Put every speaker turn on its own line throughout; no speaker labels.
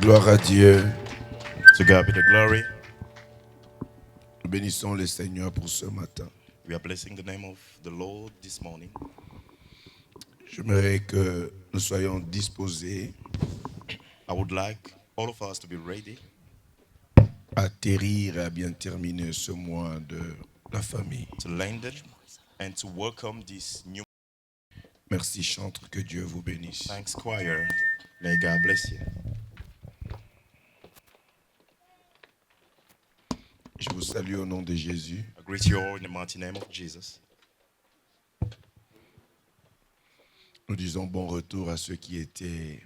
Gloire à Dieu.
To God be the glory.
Nous bénissons le Seigneur pour ce matin.
We are blessing the name of the Lord this morning.
J'aimerais que nous soyons disposés
I would like all of us to be ready
à atterrir et à bien terminer ce mois de la famille.
to land it and to welcome this new.
Merci chantre, que Dieu vous bénisse.
Thanks choir. May God bless you.
Je vous salue au nom de Jésus.
I greet you all in the mighty name of Jesus.
Nous disons bon retour à ceux qui étaient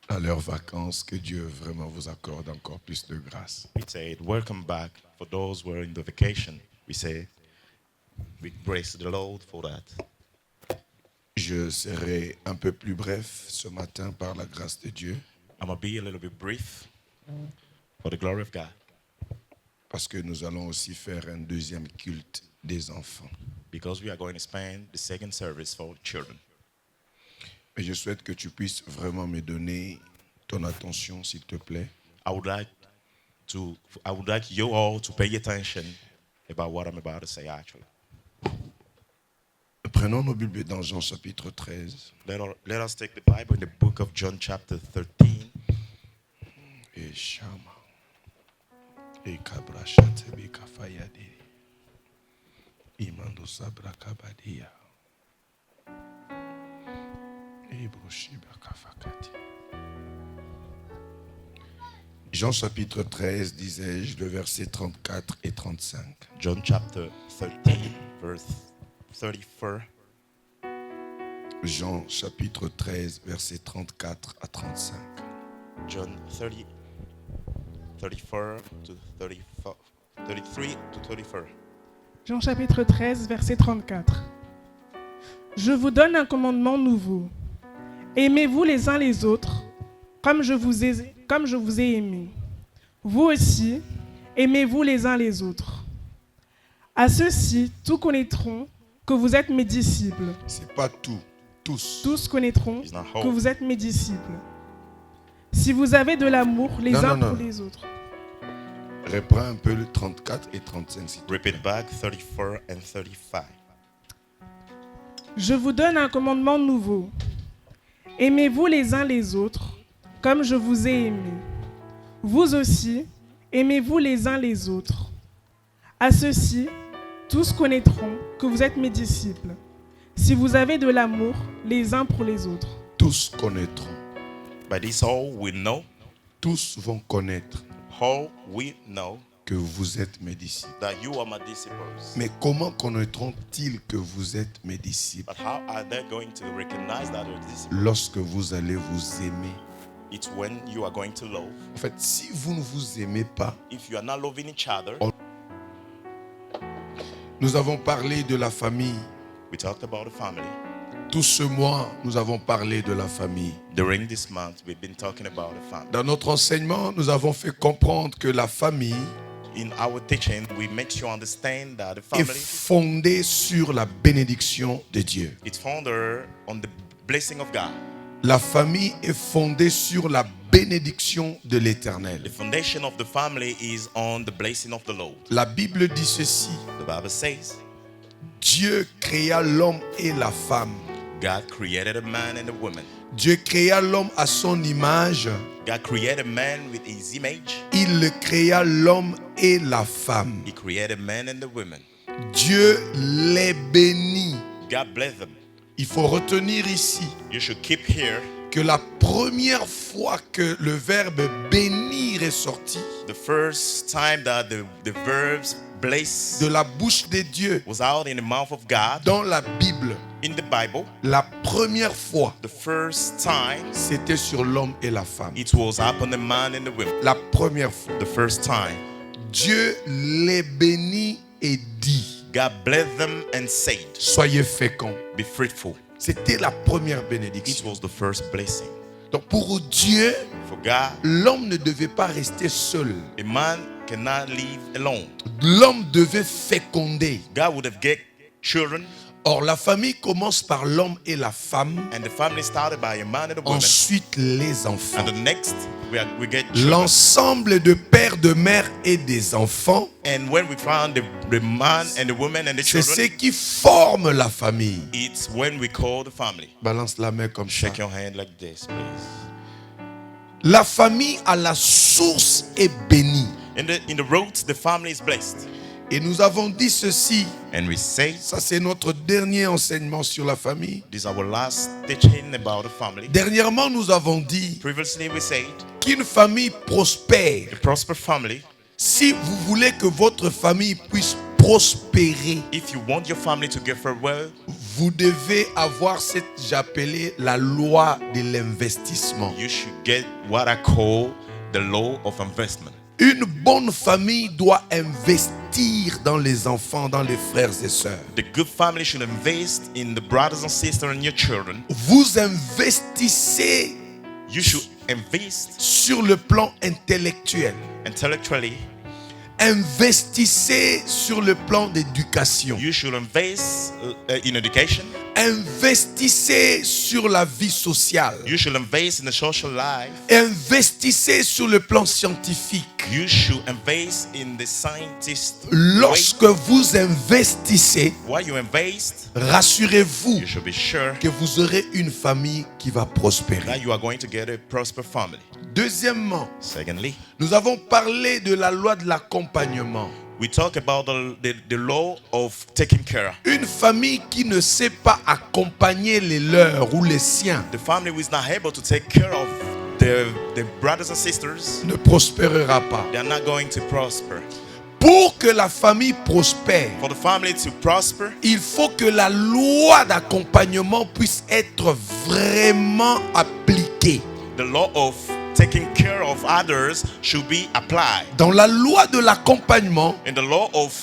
à leurs vacances. Que Dieu vraiment vous accorde encore plus de grâce.
We say welcome back for those who are in the vacation. We say we praise the Lord for that.
Je serai un peu plus bref ce matin par la grâce de Dieu,
I'm going to be a little bit brief for the glory of God
parce que nous allons aussi faire un deuxième culte des enfants.
because we are going to spend the second service for children.
Mais je souhaite que tu puisses vraiment me donner ton attention, s'il te plaît.
I would like you all to pay attention about what I'm about to say actually.
Prenons nos Bibles dans Jean chapitre 13.
Let us take the Bible in the book of John chapter 13.
Et Shama. Et Kabrashate Bekafayade. Imando Sabra Kabadia. Et Broshiba Kafakati. Jean chapitre 13, disais-je, le verset 34 et 35.
John chapter 13 verse 34.
Jean chapitre 13, verset 34 à 35.
John 30, 34 to 34, 33 to 34.
Jean chapitre 13, verset 34. Je vous donne un commandement nouveau. Aimez-vous les uns les autres, comme je vous ai aimé. Vous aussi, aimez-vous les uns les autres. À ceux-ci, tous connaîtront que vous êtes mes disciples.
C'est pas tout, tous.
Tous connaîtront
It's not
que
whole.
vous êtes mes disciples. Si vous avez de l'amour les
Non,
uns
non,
pour
non.
les autres.
Reprends un peu le 34 et 35. S'il te plaît.
Repeat back 34 and 35.
Je vous donne un commandement nouveau. Aimez-vous les uns les autres, comme je vous ai aimé. Vous aussi, aimez-vous les uns les autres. À ceux-ci, tous connaîtront que vous êtes mes disciples, si vous avez de l'amour les uns pour les autres.
Tous connaîtront.
By this all we know,
Tous vont connaître que vous êtes mes disciples.
that you are my disciples.
Mais comment connaîtront-ils que vous êtes mes disciples?
But how are they going to recognize that you're disciples?
Lorsque vous allez vous aimer.
It's when you are going to love.
En fait, si vous ne vous aimez pas,
If you are not loving each other,
nous avons parlé de la famille.
we talked about the family.
Tout ce mois, nous avons parlé de la famille.
During this month, we've been talking about the family.
Dans notre enseignement, nous avons fait comprendre que la famille
In our teaching, we make you understand that the
est
family
fondée sur la bénédiction de Dieu.
it's founded on the blessing of God.
La famille est fondée sur la bénédiction de l'Éternel.
The foundation of the family is on the blessing of the Lord.
La Bible dit ceci:
The Bible says
Dieu créa l'homme et la femme.
God created a man and a woman.
Dieu créa l'homme à son image.
God created man with his image.
Il le créa l'homme et la femme.
He created man and the woman.
Dieu les bénit.
God bless them.
Il faut retenir ici
You should keep here
que la première fois que le verbe bénir est sorti
the first time that the verbs bless
de la bouche de Dieu
was out in the mouth of God
dans la Bible,
in the Bible.
la première fois,
The first time
c'était sur l'homme et la femme.
it was upon the man and the woman.
La première fois.
The first time
Dieu les bénit et dit:
God blessed them and said,
soyez féconds.
be fruitful.
C'était la première
It
bénédiction.
was the first blessing.
Donc pour Dieu,
For God,
l'homme ne devait pas rester seul.
a man cannot live alone.
L'homme devait féconder.
God would have get children.
Or, la famille commence par l'homme et la femme,
And the family started by a man and a woman.
ensuite les enfants.
And the next, we get children.
L'ensemble de pères, de mères et des enfants,
And when we found the man and the woman and the
c'est ce
children,
qui forme la famille.
it's when we call the family.
Balance la main comme ça.
Shake your hand like this, please.
La famille à la source est bénie.
In the roots, the family is blessed.
Et nous avons dit ceci,
And we say,
ça c'est notre dernier enseignement sur la famille.
this is our last teaching about the family.
Dernièrement, nous avons dit
Previously, we said,
qu'une famille prospère,
a prosper family,
si vous voulez que votre famille puisse prospérer,
if you want your family to get well,
vous devez avoir cette, j'appelais la loi de l'investissement.
you should get what I call the law of investment.
Une bonne famille doit investir dans les enfants, dans les frères et sœurs.
The good family should invest in the brothers and sisters and your children.
Vous investissez
You should invest
sur le plan intellectuel.
intellectually.
Investissez sur le plan d'éducation.
You should invest in education.
Investissez sur la vie sociale.
You should invest in the social life.
Investissez sur le plan scientifique.
You should invest in the scientist.
Lorsque vous investissez,
While you invest,
rassurez-vous
you should be sure
que vous aurez une famille qui va prospérer.
that you are going to get a prosper family.
Deuxièmement,
Secondly,
nous avons parlé de la loi de l'accompagnement.
we talk about the law of taking care.
Une famille qui ne sait pas accompagner les leurs ou les siens
The family who is not able to take care of the brothers and sisters,
ne prospérera pas.
they are not going to prosper.
Pour que la famille prospère,
For the family to prosper,
il faut que la loi d'accompagnement puisse être vraiment appliquée.
the law of taking care of others should be applied.
Dans la loi de l'accompagnement,
In the law of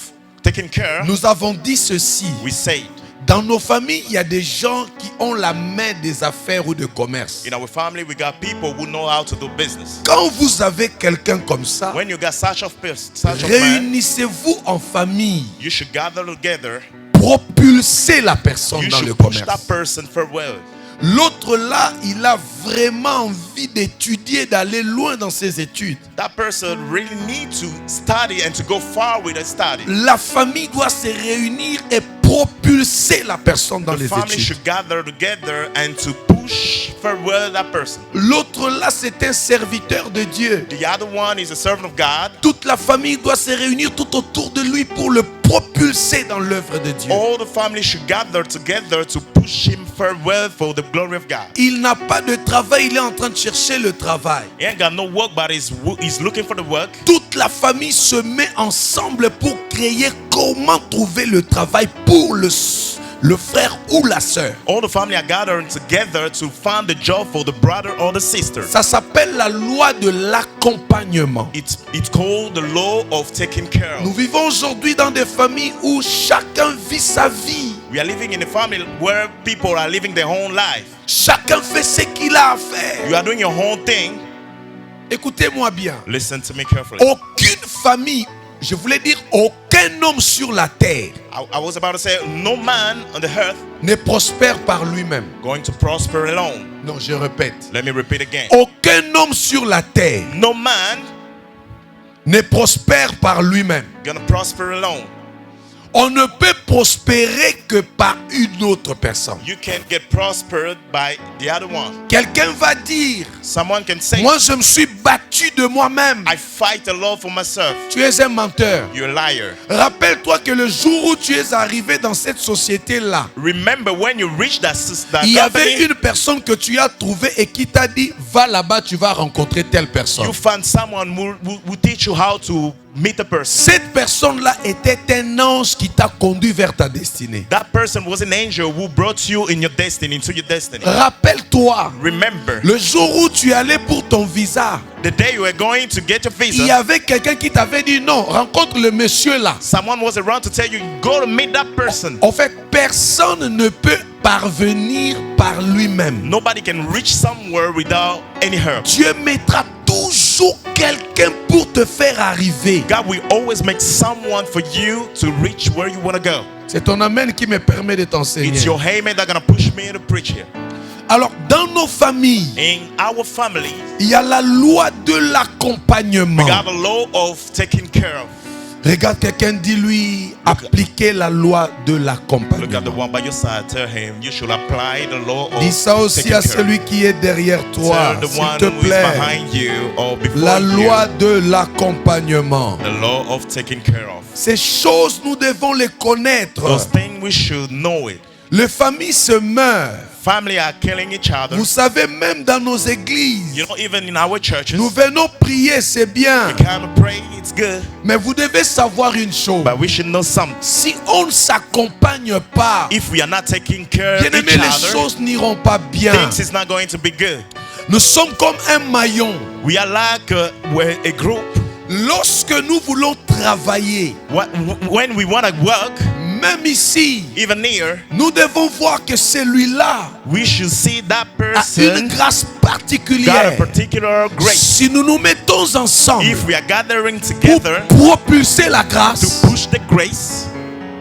taking care,
nous avons dit ceci.
we say,
Dans nos familles, il y a des gens qui ont la main des affaires ou de commerce.
in our family, we got people who know how to do business.
Quand vous avez quelqu'un comme ça,
When you got such of man,
réunissez-vous en famille.
you should gather together.
Propulsez la personne
You
dans le
should push
commerce.
that person for well.
L'autre là, il a vraiment envie d'étudier, d'aller loin dans ses études.
That person really need to study and to go far with his study.
La famille doit se réunir et propulser la personne dans
The
les
family
études.
should gather together and to push for well that person.
L'autre là, c'est un serviteur de Dieu.
The other one is a servant of God.
Toute la famille doit se réunir tout autour de lui pour le propulser dans l'œuvre de Dieu.
All the family should gather together to push him for well for the glory of God.
Il n'a pas de travail, il est en train de chercher le travail.
He ain't got no work, but he's looking for the work.
Toute la famille se met ensemble pour créer comment trouver le travail pour le frère ou la sœur.
All the family are gathering together to find the job for the brother or the sister.
Ça s'appelle la loi de l'accompagnement.
It's called the law of taking care
Nous
of.
vivons aujourd'hui dans des familles où chacun vit sa vie.
We are living in a family where people are living their own life.
Chacun fait ce qu'il a à faire.
You are doing your own thing.
Écoutez-moi bien.
Listen to me carefully.
Aucune famille, je voulais dire aucun homme sur la terre
I was about to say, no man on the earth
ne prospère par lui-même.
going to prosper alone.
Non, je répète.
Let me repeat again.
Aucun homme sur la terre
No man
ne prospère par lui-même.
gonna prosper alone.
On ne peut prospérer que par une autre personne.
You can't get prospered by the other one.
Quelqu'un va dire,
Someone can say,
moi je me suis battu de moi-même.
I fight a lot for myself.
Tu es un menteur.
You're a liar.
Rappelle-toi que le jour où tu es arrivé dans cette société-là,
Remember when you reach that
il y avait
company,
une personne que tu as trouvée et qui t'a dit, va là-bas, tu vas rencontrer telle personne.
you found someone who teach you how to meet a person.
Cette personne-là était un ange qui t'a conduit vers ta destinée.
That person was an angel who brought you in your destiny, into your destiny.
Rappelle-toi,
Remember,
le jour où tu allais pour ton visa,
the day you were going to get your
il y
visa,
avait quelqu'un qui t'avait dit non, rencontre le monsieur là.
someone was around to tell you, go to meet that person.
En fait, personne ne peut parvenir par lui-même.
Nobody can reach somewhere without any help.
Dieu mettra toujours toujours quelqu'un pour te faire arriver.
God will always make someone for you to reach where you want to go.
C'est ton amen qui me permet de t'enseigner.
It's your amen that's going to push me to preach here.
Alors, dans nos familles,
In our family,
il y a la loi de l'accompagnement.
we got a law of taking care of.
Regarde quelqu'un, dis-lui, appliquez la loi de
Look at the
l'accompagnement.
one by your side. Tell him you should apply the law of
Dis ça aussi
taking
à
care.
celui qui est derrière toi,
Tell the
s'il
one
te
who is
plaît.
behind you or before
La loi
you.
de l'accompagnement.
The law of taking care of.
Ces choses, nous devons les connaître.
Those things we should know it.
Les familles se meurent.
Family are killing each other.
Vous savez, même dans nos églises,
You know, even in our churches,
nous venons prier, c'est bien.
we kind of pray, it's good.
Mais vous devez savoir une chose.
But we should know something.
Si on ne s'accompagne pas,
If we are not taking care of
bien aimé,
each
les
other,
choses n'iront pas bien.
things is not going to be good.
Nous sommes comme un maillon.
We are like we're a group.
Lorsque nous voulons travailler,
When we want to work,
même ici,
even here,
nous devons voir que celui-là
we should see that
a une
person
grâce
got a
particulière.
particular grace.
Si nous nous mettons ensemble
If we are gathering
pour
together
propulser la
to
grâce,
push the grace,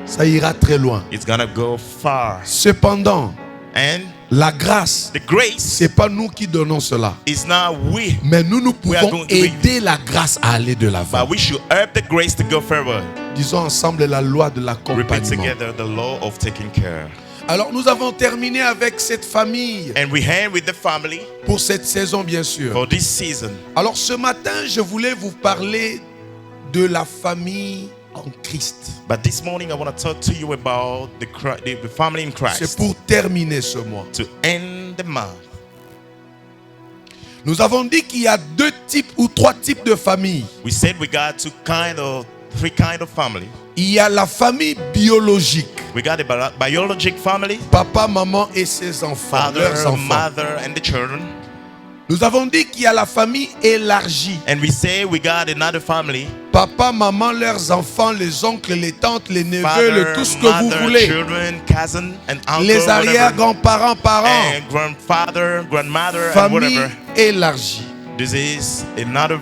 ça ira très loin.
it's gonna go far.
Cependant,
And
la grâce,
the grace
c'est pas nous qui donnons cela,
is not we,
mais nous
We are
pouvons
going to
aider la grâce à aller de l'avant.
but we should help the grace to go further.
Disons ensemble la loi de
Repeat
l'accompagnement.
together the law of taking care.
Alors nous avons terminé avec cette famille
And we hand with the family
pour cette saison, bien sûr.
for this season.
Alors ce matin, je voulais vous parler de la famille en Christ.
But this morning I want to talk to you about the family in
C'est
Christ.
pour terminer ce mois.
To end the month.
Nous avons dit qu'il y a deux types ou trois types de familles.
We said we got three kind of family.
Il y a la famille biologique.
We got a biologic family,
Papa, maman et ses enfants, leurs
father,
enfants.
mother, and the children.
Nous avons dit qu'il y a la famille élargie.
And we say we got another family,
Papa, maman, leurs enfants, les oncles, les tantes, les neveux,
father,
tout ce que vous
mother,
voulez.
children, cousin, and uncle,
Les
whatever,
arrière-grands-parents, parents.
and grandfather, grandmother, and
Famille
whatever.
élargie.
This is another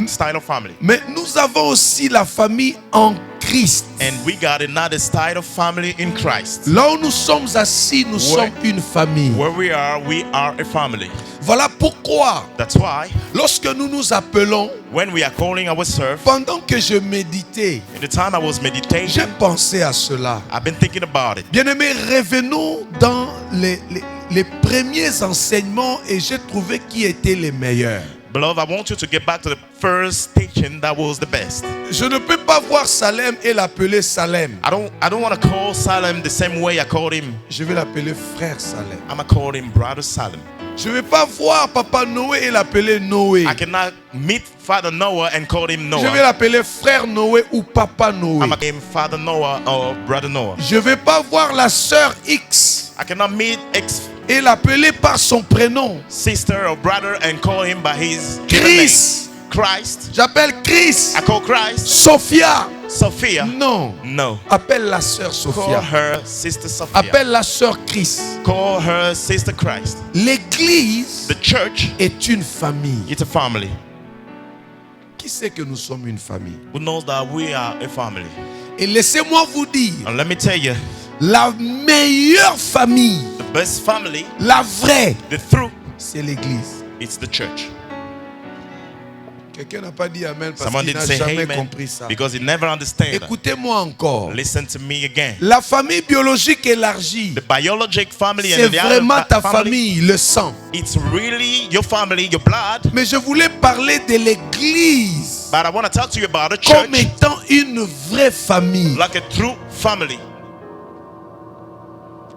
style of family.
Mais nous avons aussi la famille en Christ.
And we got another style of family in Christ.
Là où nous sommes assis, nous sommes une famille.
Where we are a family.
Voilà pourquoi,
That's why
lorsque nous nous appelons,
when we are calling ourselves,
pendant que je méditais,
in the time I was
j'ai
meditating,
pensé à cela.
I've been thinking about it.
Bien-aimés, revenons dans les premiers enseignements et j'ai trouvé qui étaient les meilleurs.
Beloved, I want you to get back to the first teaching that was the best.
Je ne peux pas voir Salem et l'appeler Salem.
I don't want to call Salem the same way I called him.
Je vais l'appeler frère Salem.
I'm going to call him Brother Salem.
Je ne vais pas voir Papa Noé et l'appeler Noé.
I cannot meet Father Noah and call him
Je vais
Noah.
l'appeler frère Noé ou Papa Noé.
I'm going to name Father Noah or Brother Noah.
Je ne vais pas voir la sœur X
I cannot meet
et l'appeler par son prénom.
sister or brother and call him by his given name.
Chris.
Christ.
J'appelle Chris.
I call Christ
Sophia.
Sophia.
Non.
No.
Appelle la sœur
Call
Sophia.
her sister Sophia.
Appelle la sœur Chris.
Call her sister Christ.
L'église
The church,
est une famille.
it's a family.
Qui sait que nous sommes une famille?
Who knows that we are a family?
Et laissez-moi vous dire,
And let me tell you,
la meilleure famille,
the best family,
la vraie,
the true,
c'est l'église.
it's the church.
Quelqu'un n'a pas dit Amen parce
Someone
qu'il
didn't
n'a
say
jamais
amen
compris ça.
because he never understands.
Écoutez-moi encore.
Listen to me again.
La famille biologique élargie,
The biologic family
c'est
and the
vraiment
other
ta
family,
famille, le sang.
it's really your family, your blood.
Mais je voulais parler de l'église
But I want to talk to you about a
comme
church
étant une vraie famille.
like a true family.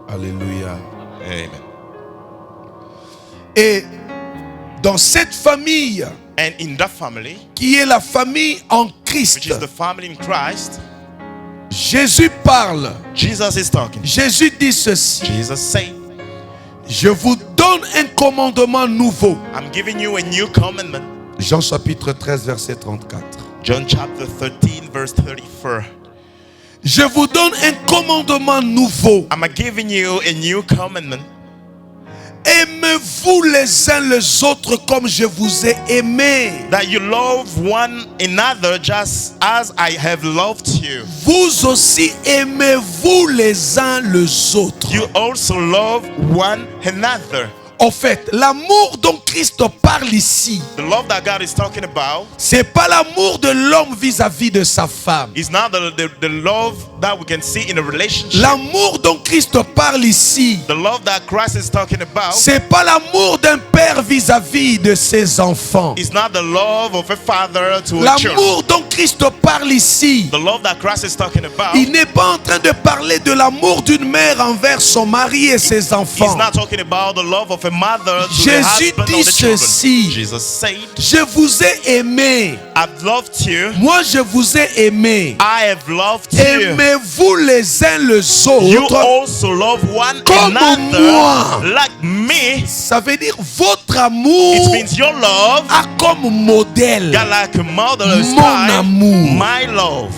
Alléluia.
Amen.
Et dans cette famille,
And in that family,
qui est la famille en Christ,
which is the family in Christ,
Jésus parle.
Jesus is talking.
Jésus dit ceci:
Jesus said,
je vous donne un commandement nouveau.
I'm giving you a new commandment.
Jean chapitre 13 verset 34.
John chapter 13 verse 34.
Je vous donne un commandement nouveau.
I'm giving you a new commandment.
Aimez aimez-vous les uns les autres comme je vous ai aimé.
That you love one another just as I have loved you.
Vous aussi aimez-vous les uns les autres.
You also love one another.
En fait, l'amour dont Christ parle ici,
The love that God is talking about
c'est pas l'amour de l'homme vis-à-vis de sa femme.
is not the love that we can see in a relationship.
L'amour dont Christ parle ici,
The love that Christ is talking about
c'est pas l'amour d'un père vis-à-vis de ses enfants.
is not the love of a father to a child.
L'amour dont Christ parle ici,
The love that Christ is talking about
il n'est pas en train de parler de l'amour d'une mère envers son mari et ses
He's
enfants.
not talking about the love of a mother to the
Jésus
husband
dit
or the children.
ceci.
Jesus said,
Je vous ai aimé.
I've loved you.
Moi, je vous ai aimé.
I have loved you.
Aimez-vous les uns les
You
autres.
also love one
Comme
another
moi.
like me.
Ça veut dire votre amour
It means your love
a comme modèle
got like a mother
mon amour.
my love.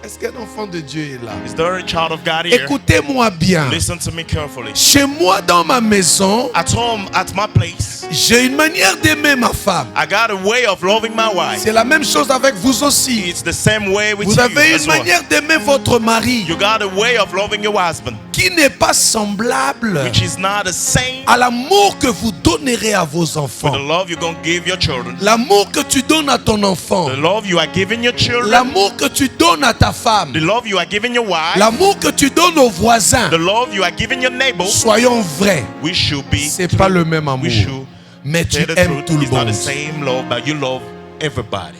Est-ce qu'un enfant de Dieu est là?
Is there a child of God here?
Écoutez-moi bien.
Listen to me carefully.
Chez moi, dans ma maison,
At home, at my place,
j'ai une manière d'aimer ma femme.
I got a way of loving my wife.
C'est la même chose avec vous aussi.
It's the same way with
Vous
you
avez
as
une
well.
manière d'aimer votre mari
You got a way of loving your husband,
qui n'est pas semblable
which is not the same
à l'amour que vous donnerez à vos
with
enfants.
the love you're going to give your children.
L'amour que tu donnes à ton enfant.
The love you are giving your children.
L'amour que tu donnes à ta femme.
The love you are giving your wife.
L'amour que tu donnes aux voisins.
The love you are giving your neighbors.
Soyons vrais.
We should be.
C'est pas le même amour.
We should
Mais tu
tell the
aimes
truth.
tout le
It's not
monde.
the same love, but you love everybody.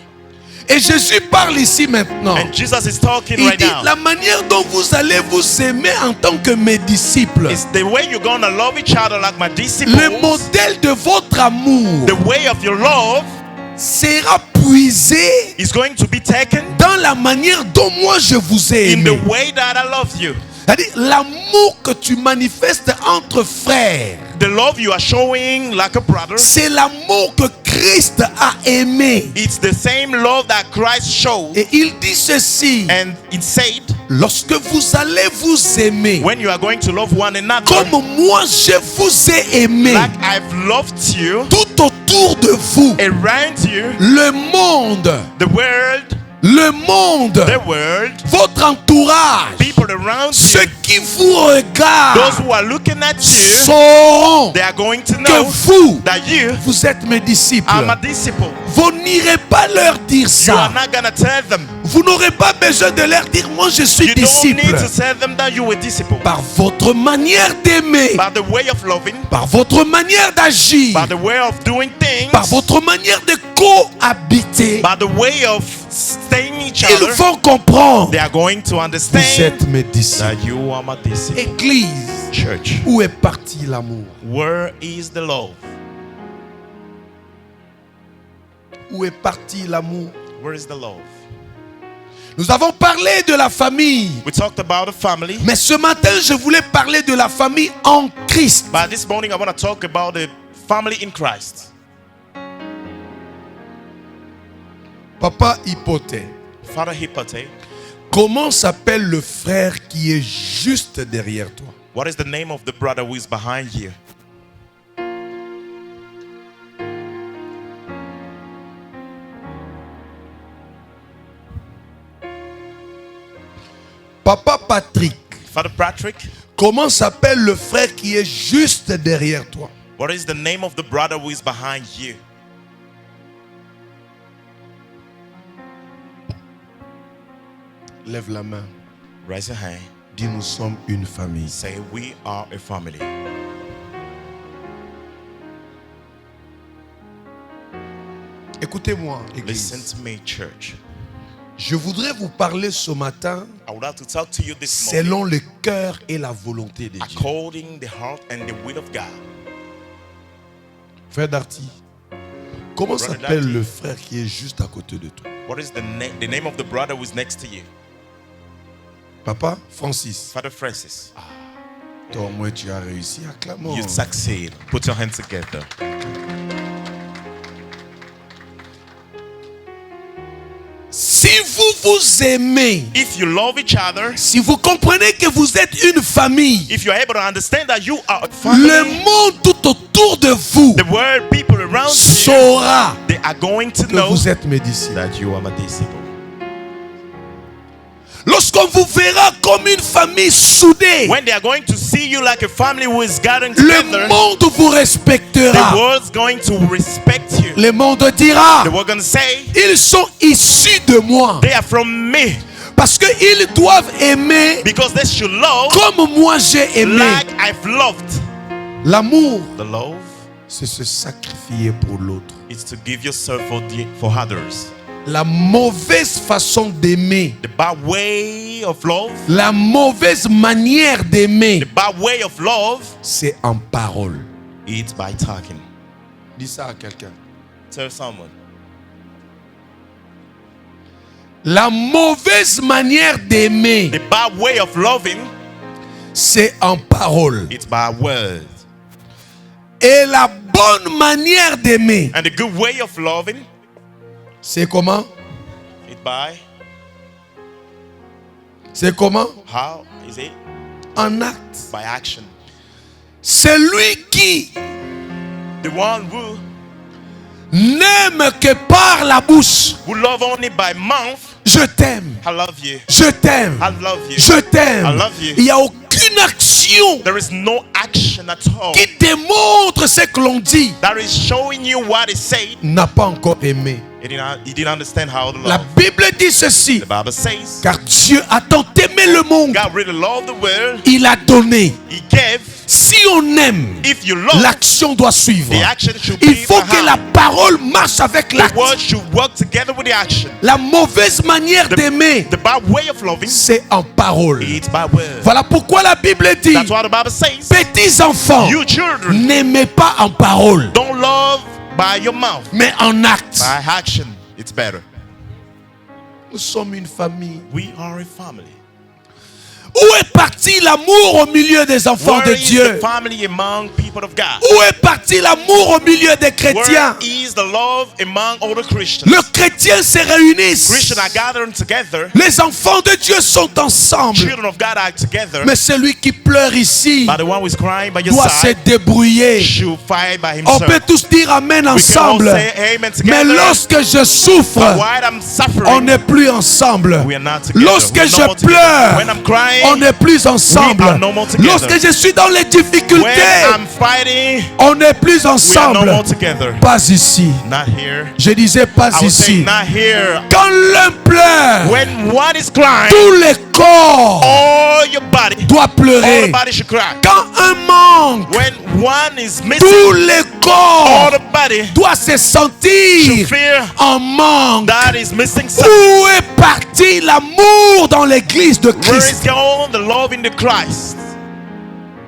Et Jésus parle ici maintenant.
And Jesus is talking
Il
right
dit
now.
la manière dont vous allez vous aimer en tant que mes disciples.
It's the way you're going to love each other like my disciples.
Le modèle de votre amour
The way of your love
sera puisé
is going to be taken
dans la manière dont moi je vous ai
in
aimé.
the way that I love you.
C'est-à-dire l'amour que tu manifestes entre frères.
The love you are showing like a brother.
C'est l'amour que Christ a aimé.
It's the same love that Christ showed.
Et il dit ceci.
And it said,
Lorsque vous allez vous aimer,
when you are going to love one another,
comme moi je vous ai aimé,
like I've loved you,
tout autour de vous,
around you,
le monde,
the world,
votre entourage,
people around
ceux
you,
qui vous
those
regardent,
who are looking at you,
sauront
they are going to
que
know
vous,
that you
vous êtes mes disciples.
are my disciple.
Vous n'irez pas leur dire
You are
ça.
not going to tell them.
Vous n'aurez pas besoin de leur dire, moi je suis
You don't
disciple.
need to tell them that you were disciple.
Par votre manière d'aimer,
By the way of loving,
par votre manière d'agir,
by the way of doing things,
par votre manière de cohabiter,
by the way of staying each
ils
other,
vont comprendre.
they are going to
Vous
understand
êtes mes disciples.
that you are my disciple.
Église,
Church,
où est parti l'amour?
where is the love?
Où est parti l'amour?
Where is the love?
Nous avons parlé de la famille.
We talked about a family,
Mais ce matin, je voulais parler de la famille en Christ.
but this morning I want to talk about the family in Christ.
Papa Hypothèque,
Father Hypote,
comment s'appelle le frère qui est juste derrière toi?
what is the name of the brother who is behind you?
Papa Patrick,
Father Patrick,
comment s'appelle le frère qui est juste derrière toi?
what is the name of the brother who is behind you?
Lève la main.
Raise your hand.
Dis, nous sommes une famille.
Say, we are a family.
Écoutez-moi,
Listen
Église.
to me, church.
Je voudrais vous parler ce matin
I would like to talk to you this morning
selon le cœur et la volonté de Dieu.
according the heart and the will of God.
Frère Darty, comment
Brother
s'appelle
Darty.
le frère qui est juste à côté de toi?
What is the name of the brother who is next to you?
Papa Francis.
Father Francis.
Toi, au moins, tu as réussi. Acclamons.
You succeed. Put your hands together.
Si vous vous aimez,
if you love each other,
si vous comprenez que vous êtes une famille,
if you're able to understand that you are a
le
family,
monde tout autour de vous
the world, people around you,
saura
they are going to
que
know
vous êtes mes disciples.
that you are my disciple.
Lorsqu'on vous verra comme une famille soudée,
When they are going to see you like a family who is gathering
le
together,
monde vous
the
respectera.
world's going to respect you.
Le monde dira,
The world going to say,
ils sont issus de moi.
they are from me,
Parce qu'ils doivent aimer
because they should love
comme moi j'ai aimé.
like I've loved.
L'amour,
The love
c'est se sacrifier pour l'autre.
is to give yourself for others.
La mauvaise façon d'aimer,
The bad way of love,
la mauvaise manière d'aimer,
the bad way of love,
c'est en parole.
it's by talking.
Dis ça à quelqu'un.
Tell someone.
La mauvaise manière d'aimer,
The bad way of loving,
c'est en parole.
it's by words.
Et la bonne manière d'aimer,
And the good way of loving,
c'est comment?
it's by
C'est comment?
how is it?
En acte.
By action.
Celui qui
The one who
n'aime que par la bouche.
love only by mouth,
Je t'aime.
I love you.
Je t'aime.
I love you.
Je t'aime.
I love you.
Il n'y a aucune action
There is no action at all
qui démontre ce que l'on dit.
that is showing you what is said.
N'a pas encore aimé.
He didn't understand how to
La
love.
Bible dit ceci.
The Bible says,
Car Dieu a tant aimé le monde.
God really loved the world.
Il a donné.
He gave.
Si on aime,
If you love,
l'action doit suivre.
the action should
Il
be
faut que la
behind.
parole marche avec
The
l'acte.
word should work together with the action.
La mauvaise manière d'aimer,
The bad way of loving,
c'est en parole.
it's by word.
Voilà pourquoi la Bible dit,
That's what the Bible says.
petits enfants,
You children,
n'aimez pas en parole,
don't love by your mouth,
mais en acte.
by action. It's better.
Nous sommes une famille.
We are a family.
Où est parti l'amour au milieu des enfants
Where
de
is
Dieu?
the family among people of God?
Où est parti l'amour au milieu des
Where
chrétiens?
is the love among all the Christians?
Les chrétiens se réunissent.
Christians are gathering together.
Les enfants de Dieu sont ensemble.
Children of God are together.
Mais celui qui pleure ici
But the one who is crying by your
doit se
side
débrouiller.
should fight by
On
himself.
peut tous dire Amen
We can all
ensemble.
say amen
Mais
together.
lorsque je
But
souffre,
while I'm
on
suffering,
n'est plus ensemble.
we are not together.
Lorsque
We are no
je
more together.
pleure,
When I'm crying,
on n'est plus ensemble.
we are no more together.
Lorsque je suis dans les
when
difficultés,
I'm fighting,
on n'est plus
we are no
ensemble.
more together.
Pas ici.
Not here.
Je disais pas
I was saying
ici.
not here.
Quand l'un pleure,
When one is crying,
tout le corps
all your body,
doit
all
pleurer.
the body should cry.
Quand un manque,
When one is
tout
missing,
le
all
corps
the body
doit se
should
sentir
feel
en manque.
that is missing something.
Où est parti l'amour dans l'église de
Where is
Christ?
gone the love in the Christ?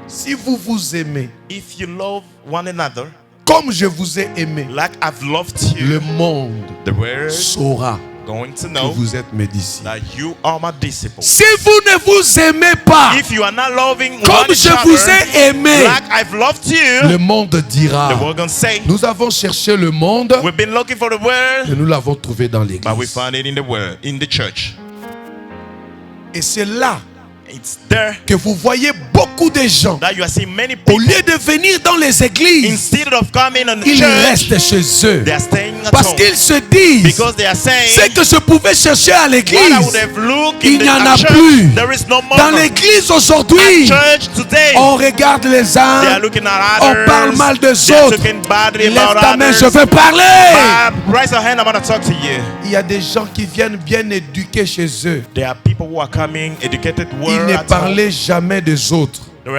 Si vous vous aimez
If you love one another
comme je vous ai aimé,
like I've loved
le
you,
monde
the world
saura
going to
que
know
vous êtes mes disciples.
that you are my disciple.
Si vous ne vous aimez pas
If you are not loving
comme
one
je
each
vous
other
ai aimé,
like I've loved
le
you,
monde dira,
the world gonna say,
nous avons cherché le monde
we've been looking for the
et
world,
nous l'avons trouvé dans
but we
l'église.
found it in the world, in the church.
Et c'est là
It's there
que vous voyez beaucoup de gens,
that you are seeing many
au
people,
lieu de venir dans les églises,
instead of coming on the
ils
church,
restent chez eux.
they are staying at
Parce
home.
qu'ils se disent,
Because they are saying,
c'est que je pouvais chercher à
what I would
l'église.
have looked
Il
in
n'y en a
the church,
plus.
there is no more.
Dans l'église
At
aujourd'hui,
church today,
on regarde les
they are
uns,
looking at
on
others.
parle mal des
They are
autres.
talking badly
Lève
about
ta main,
others.
je veux parler.
Raise your hand, I'm going to talk to you.
Il y a des gens qui viennent bien éduqués chez eux.
There are people who are coming, educated
Ils
word
ne
at home.
parlaient jamais des autres.
They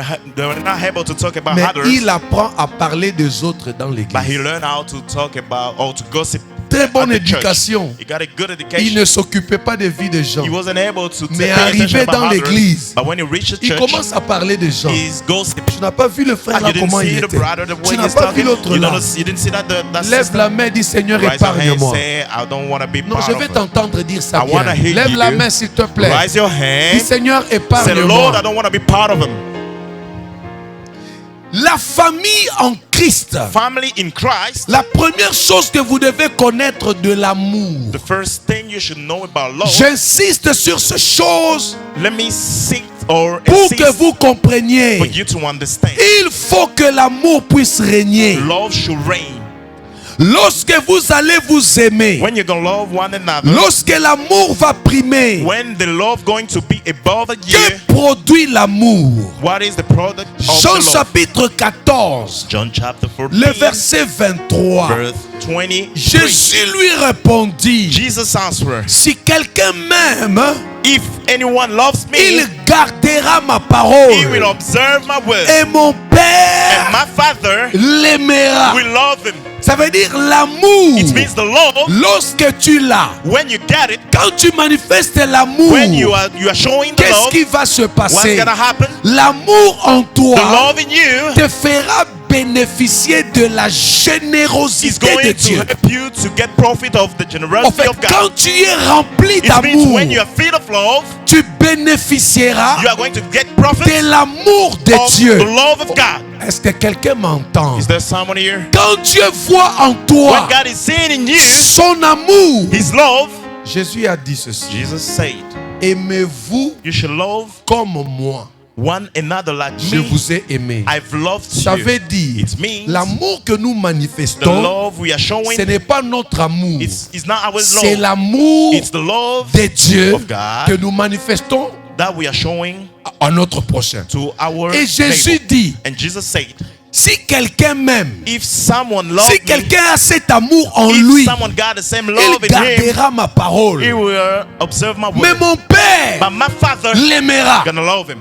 were not able to talk about
Mais
others,
il apprend à parler des autres dans
but he
l'église.
learned how to talk about or to gossip.
Très
at
bonne
the church.
éducation.
He got a good
Il
education.
ne s'occupait pas des vies des gens.
He wasn't able to
Mais
pay attention
arrivé
about
dans
others,
l'église,
but when he reached the
Il
church,
commence à parler des gens.
he's gossiping.
Tu n'as pas vu le frère
And
là
you didn't
comment il
see the
était.
brother the way
Tu n'as
he's
pas vu
talking.
l'autre
You
là.
didn't see that
Lève
sister.
la main, dis Seigneur,
Raise your hand,
épargne-moi.
say, I don't want to be
Non,
part
je
of
vais
it.
t'entendre dire ça
I
bien.
wanna hear
Lève la
you.
main s'il te plaît.
Raise your
Dis
hand.
Seigneur,
Say, Lord, I
épargne-moi.
don't want to be part of him.
La famille en Christ.
Family in Christ.
La première chose que vous devez connaître de l'amour.
The first thing you should know about love.
J'insiste sur ces choses
Let me seek or
pour
insist
que vous compreniez.
for you to understand.
Il faut que l'amour puisse régner.
Love should reign.
Lorsque vous allez vous aimer,
When you're gonna love one another,
lorsque l'amour va primer,
when the love going to be above you,
que produit l'amour?
what is the product of
Jean
the love?
chapitre 14,
John chapter 14,
le verset 23.
verse 23.
Jésus lui répondit,
Jesus answered,
si quelqu'un m'aime,
if anyone loves me,
il gardera ma
he will
parole
observe my word,
et mon
and
Père
my Father
l'aimera.
will love him.
Ça veut dire l'amour.
It means the love.
Lorsque tu l'as,
When you get it,
quand tu manifestes l'amour,
when you are showing the
qu'est-ce
love,
qui va se
what's
passer?
gonna happen?
L'amour en
The
toi
love in you
te fera bénéficier de la
is
générosité de
going to
Dieu.
help you to get profit of the
En
generosity
fait,
of God.
quand tu es rempli
It means
d'amour,
when you are filled of love,
tu bénéficieras
you are going to get profit
de l'amour de
of
Dieu.
the love of God.
Est-ce que quelqu'un m'entend?
Is there someone here?
Quand Dieu voit en
When
toi
God is seeing in you
son amour,
His love,
Jésus a dit ceci:
Jesus said,
aimez-vous
you should love
comme moi,
one another like
je
me.
vous ai aimé.
I've loved
Ça
you.
veut dire,
It means
l'amour que nous
the
manifestons,
love we are showing,
ce n'est pas notre amour,
it's not our
c'est
love.
l'amour
It's the love
de Dieu
of God
que nous manifestons
that we are showing
à notre prochain.
to our
Et Jésus
neighbor.
dit,
And Jesus said,
si quelqu'un m'aime,
if someone loves
si
me,
quelqu'un a cet amour en
if
lui,
someone got the same
il
love in him,
gardera ma
he
parole.
will observe my
Mais
word.
mon Père
But my Father
l'aimera.
gonna love him.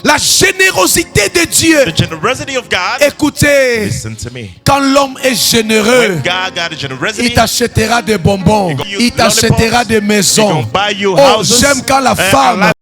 La générosité de Dieu.
The generosity of God.
Écoutez,
Listen to me.
quand l'homme est généreux,
When God got the
il
generosity,
t'achètera des bonbons, il t'achètera des
He
maisons.
gonna buy you
Oh,
houses.
j'aime quand la
And I
femme
like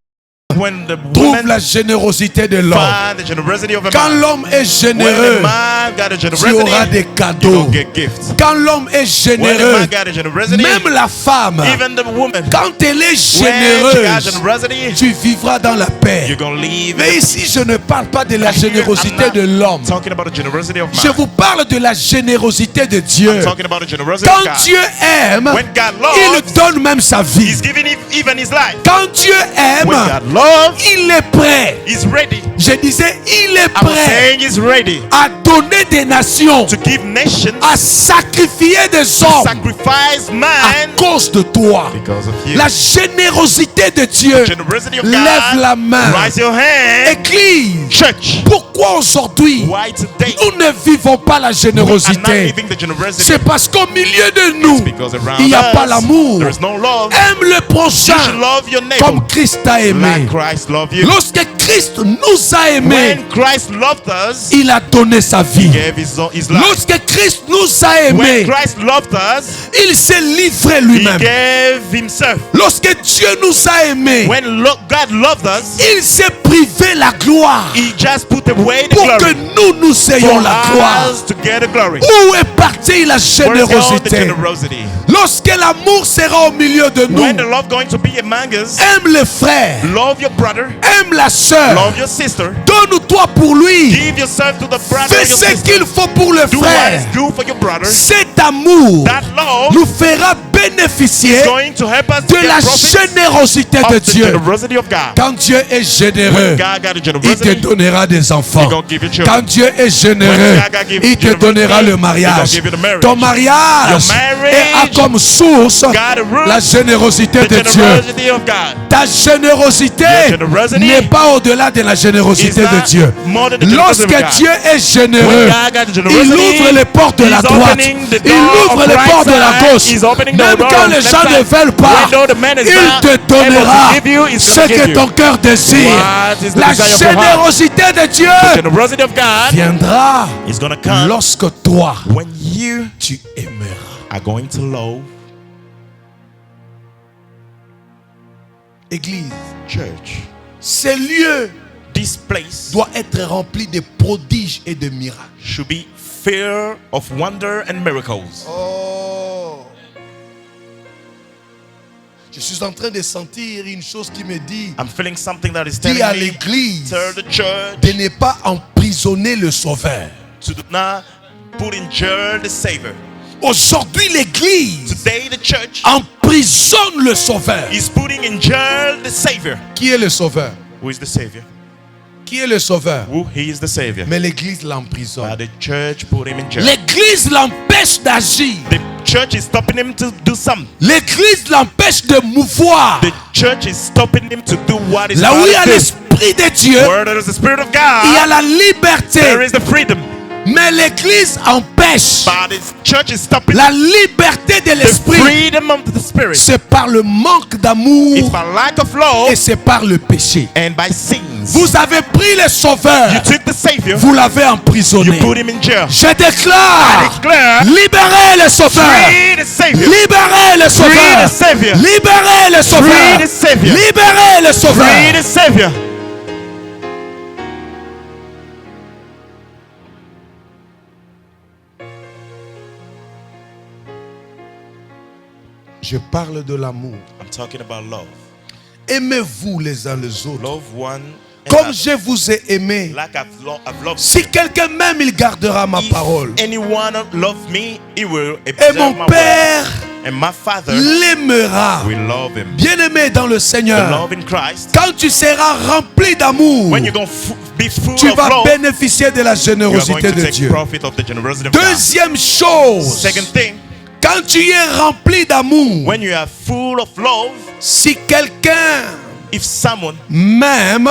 when the
trouve
woman
la générosité de l'homme.
find the generosity of a
Quand
man.
l'homme est
When
généreux,
a man got a
tu auras
generosity,
des
you
cadeaux.
gonna get gifts.
Quand l'homme est
When a
généreux,
man got a generosity,
même la femme,
even the woman,
quand elle est
when she got
généreuse,
generosity,
tu vivras dans la paix.
you're gonna leave.
Mais ici, je ne parle pas de la générosité de l'homme.
Talking about the generosity of
Je
man.
vous parle de la générosité de Dieu.
I'm talking about the generosity of
Quand
God.
Dieu aime,
When God
il
loves,
donne même sa vie.
He's giving even His life.
Quand Dieu aime,
When God loves,
il est prêt.
He's ready.
Je disais, il est
I was
prêt
saying He's ready
à donner des nations,
to give nations,
à sacrifier des hommes
sacrifice
à
man
cause de toi.
because of you.
La générosité de Dieu.
Generosity of
Lève
God.
la main.
Raise your hand.
Église,
Church.
pourquoi aujourd'hui
Why today
nous ne vivons pas la
we are not
générosité?
living the generosity?
C'est parce qu'au milieu de nous,
Because around
il n'y a pas
us,
l'amour.
there is no love.
Aime le
You should
prochain
love your neighbor
comme Christ t'a aimé.
like Christ loved you.
Lorsque Christ nous a aimés,
When Christ loved us,
il a donné sa
He
vie.
gave His life.
Lorsque Christ nous a
When
aimés,
Christ loved us,
il s'est livré
He
lui-même.
gave Himself.
Lorsque Dieu nous a aimés,
When God loved us,
il s'est privé la gloire
He just put away the
pour que
glory
nous ayons
for
la gloire.
us to get the glory.
Où est partie la
Where's all the
générosité?
generosity?
Lorsque l'amour sera au milieu de nous,
When the love going to be among us,
aime le frère,
love your brother,
aime la sœur,
love your sister,
donne-toi pour lui,
give yourself to the brother,
fais
or your
ce
sister.
qu'il faut pour le
Do what
frère.
is good for your brother.
Cet amour
That love
nous fera bénéficier
is going to help us to
de
get
la
profit
générosité
of
de
the
Dieu.
generosity of God.
Quand Dieu est généreux,
God got a
il te
generosity.
donnera des enfants.
He gonna give you children.
Quand Dieu est généreux,
When God give
il te
generosity,
donnera le
He
mariage.
gonna give you the marriage.
Ton mariage
Your marriage
a comme source
got a root,
la générosité
the
de Dieu.
generosity of God.
Ta générosité
Your generosity
n'est pas au-delà de la générosité
is
de
not
Dieu.
more than the generosity
Lorsque
of God.
Dieu est généreux,
When God got the
il
generosity,
ouvre les portes de la
He's
droite,
opening the
il
door
ouvre
of
les
right
portes de la
side,
gauche.
He's opening the
Même
door
quand
of
les
left
gens ne
side.
veulent pas,
When though the man is
il
not
te
able
donnera
to give you, he's
ce
gonna
que
give you.
ton cœur désire.
What is the
La
desire of your heart?
générosité de Dieu
The generosity of God
viendra
is gonna come
lorsque toi,
when you
tu aimeras.
are going to love.
Église,
Church,
ces lieux
this place
doit être rempli de prodiges et de miracles.
should be filled of wonder and miracles.
Oh. Je suis en train de sentir une chose qui me dit,
I'm feeling something that is
dis
telling
à
me,
l'église
tell the church
de ne pas emprisonner le Sauveur.
to not put in jail the Savior.
Aujourd'hui, l'église
Today the church
emprisonne le Sauveur.
is putting in jail the Savior.
Qui est le Sauveur?
Who is the Savior?
Qui est le Sauveur?
Who he is the Savior.
Mais l'église l'emprisonne.
But the church put him in jail.
L'église l'empêche d'agir.
The church is stopping him to do something.
L'église l'empêche de mouvoir.
The church is stopping him to do what is
Là où il y a
God to do.
l'Esprit de Dieu,
Where there is the Spirit of
il y a
God,
la
there
liberté.
is the freedom.
Mais l'église empêche
But the church is stopping
la liberté de
the
l'Esprit.
freedom of the Spirit.
C'est par le manque
It's
d'amour
by lack of love
et c'est par le péché.
and by sins.
Vous avez pris le Sauveur,
You took the Savior,
vous l'avez
you
emprisonné.
put him in jail.
Je déclare,
I declare,
libérez le Sauveur.
free the Savior.
Libérez le
Free
Sauveur.
the Savior.
Libérez le Sauveur.
Free the Savior.
Libérez le
Free
Sauveur.
the Savior.
Je parle de l'amour.
I'm talking about love.
Aimez-vous les uns les autres.
Love one
Comme je vous ai aimé.
like I've loved
Si quelqu'un m'aime, il gardera ma
If
parole.
anyone love me, he will
Et
observe
mon
my
Père
word. And my Father
l'aimera.
will love him.
Bien-aimé dans le
The
Seigneur,
love in Christ.
quand tu seras rempli d'amour,
When you're going to be full
tu
of
vas
love,
bénéficier de la
you are going
générosité
to
de
take
Dieu.
profit of the generosity of God.
Deuxième chose,
Second thing,
quand tu es rempli d'amour,
when you are full of love,
si quelqu'un
if someone
m'aime,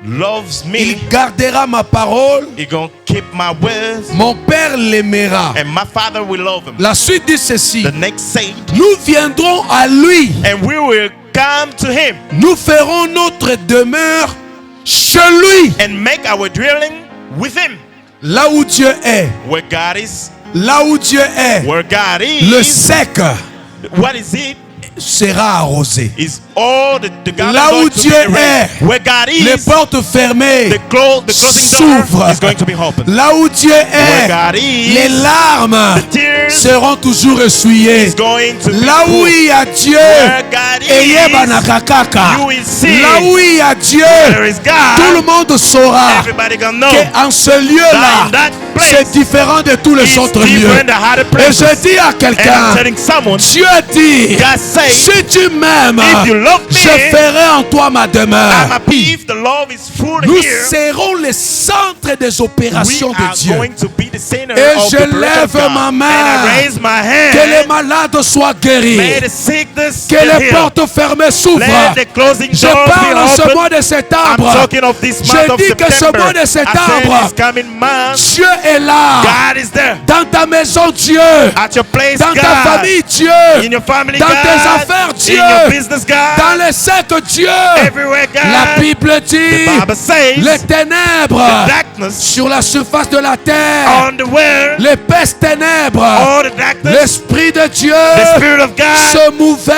loves me,
il gardera ma parole,
he's going to keep my words,
mon Père l'aimera.
and my Father will love him.
La suite dit ceci,
The next saint,
nous viendrons à lui,
and we will come to him
nous ferons notre demeure chez lui,
and make our dwelling with him.
là où Dieu est,
Where God is,
là où Dieu est,
where God
le
is,
sec
what is it?
sera arrosé.
Is all the God
Là
going
où
to
Dieu
be erased.
est,
Where God
les
is,
portes fermées
the closing door
s'ouvrent.
is going to be open.
Là où Dieu
Where
est,
God
les
is,
larmes
the tears
seront toujours essuyées.
is going to be
Là où
full.
il y a Dieu,
Where God
ayez
is,
banakakaka.
you will see.
Là où il y a Dieu,
There is God.
tout le monde saura
Everybody gonna know
qu'en ce
that
lieu-là,
in that
c'est
place
différent de tous les
it's
autres lieux.
different than other
Et
places.
je dis à
And I'm
quelqu'un,
telling someone,
Dieu dit,
God says,
si tu m'aimes,
if you love me,
je ferai en toi ma
I'm
demeure.
happy if the love is full
Nous
here.
serons les centres des
We
opérations
are
de Dieu.
going to be the center
Et
of
je
the operation
lève
of God.
ma main.
And I raise my
Que les
hand.
malades soient guéris.
May the sickness
Que
be
les
healed.
portes fermées s'ouvrent.
Let the closing
Je
doors
parle en ce
be
mois
open.
de
I'm
septembre.
talking of this month
Je
of
dis que ce
September.
mois de
I said
septembre,
this coming month,
Dieu est là.
God is there.
Dans ta maison, Dieu.
At your place,
Dans ta
God.
famille, Dieu.
In your family,
Dans
God.
tes affaires, Dieu.
In your business, God.
Dans les cercles, Dieu.
Everywhere, God.
La Bible dit,
The Bible says,
les
the
ténèbres
darkness
sur la surface de la terre,
on the world,
l'épaisse ténèbre,
all the darkness,
l'Esprit de Dieu
the Spirit of God
se mouvait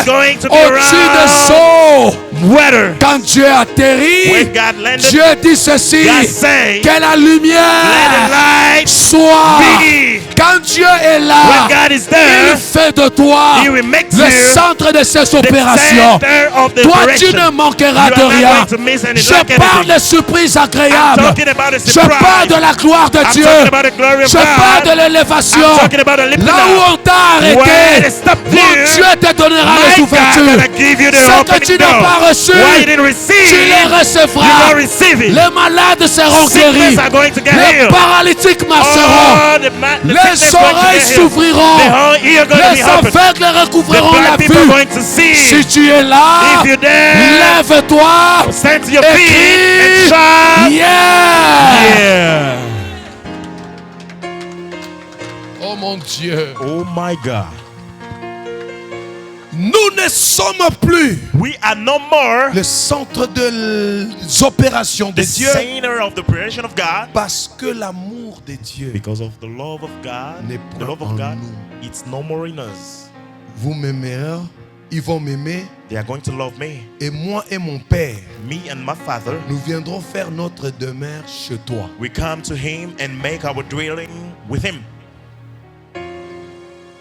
is going to be
au-dessus des
around
eaux.
weather.
Quand Dieu atterrit,
When God landed,
Dieu dit ceci,
God say,
que la
let the
lumière
light
soit.
be.
Quand Dieu est
When
là,
God is
il
there,
fait de toi
He will make
le
you
centre de ces
the
opérations.
center of the
Toi,
operation.
tu ne manqueras
You
de
are not
rien.
going to miss any,
Je
lack
parle
anything.
de surprises
I'm
agréables.
talking about a
Je
surprise.
parle de la gloire de
I'm
Dieu.
talking about the glory of
Je parle
God.
de l'élévation.
I'm talking about the lifting
Là où
up.
on t'a
Where
arrêté,
they stopped
mon
you,
Dieu te donnera
my
les
God
ouvertures.
gonna give you the
Ce que
opening
tu n'as
door.
pas reçu,
What you didn't receive,
tu les
you
recevras.
will receive it.
Les malades seront guéris.
Sickness are going to get
Les
healed.
paralytiques marcheront.
Oh, the
Les
sickness going to
oreilles
get healed.
s'ouvriront.
The whole ear going to be
Les
open.
aveugles
The
recouvriront la
blind people are
vue.
going to see.
Si tu es là,
If you're there,
lève-toi
stand to your
et
feet and
crie,
shout.
yeah!
Yeah.
Oh mon Dieu,
Oh my God.
nous ne sommes plus
We are no more
le centre des opérations de
the
Dieu
center of the operation of God
parce que l'amour de Dieu,
because of the love of God.
N'est
The
point
love
en
of God,
nous.
it's no more in us.
vous m'aimerez, ils vont m'aimer
They are going to love me.
et moi et mon Père,
Me and my Father,
nous viendrons faire notre demeure chez toi.
we come to Him and make our dwelling with Him.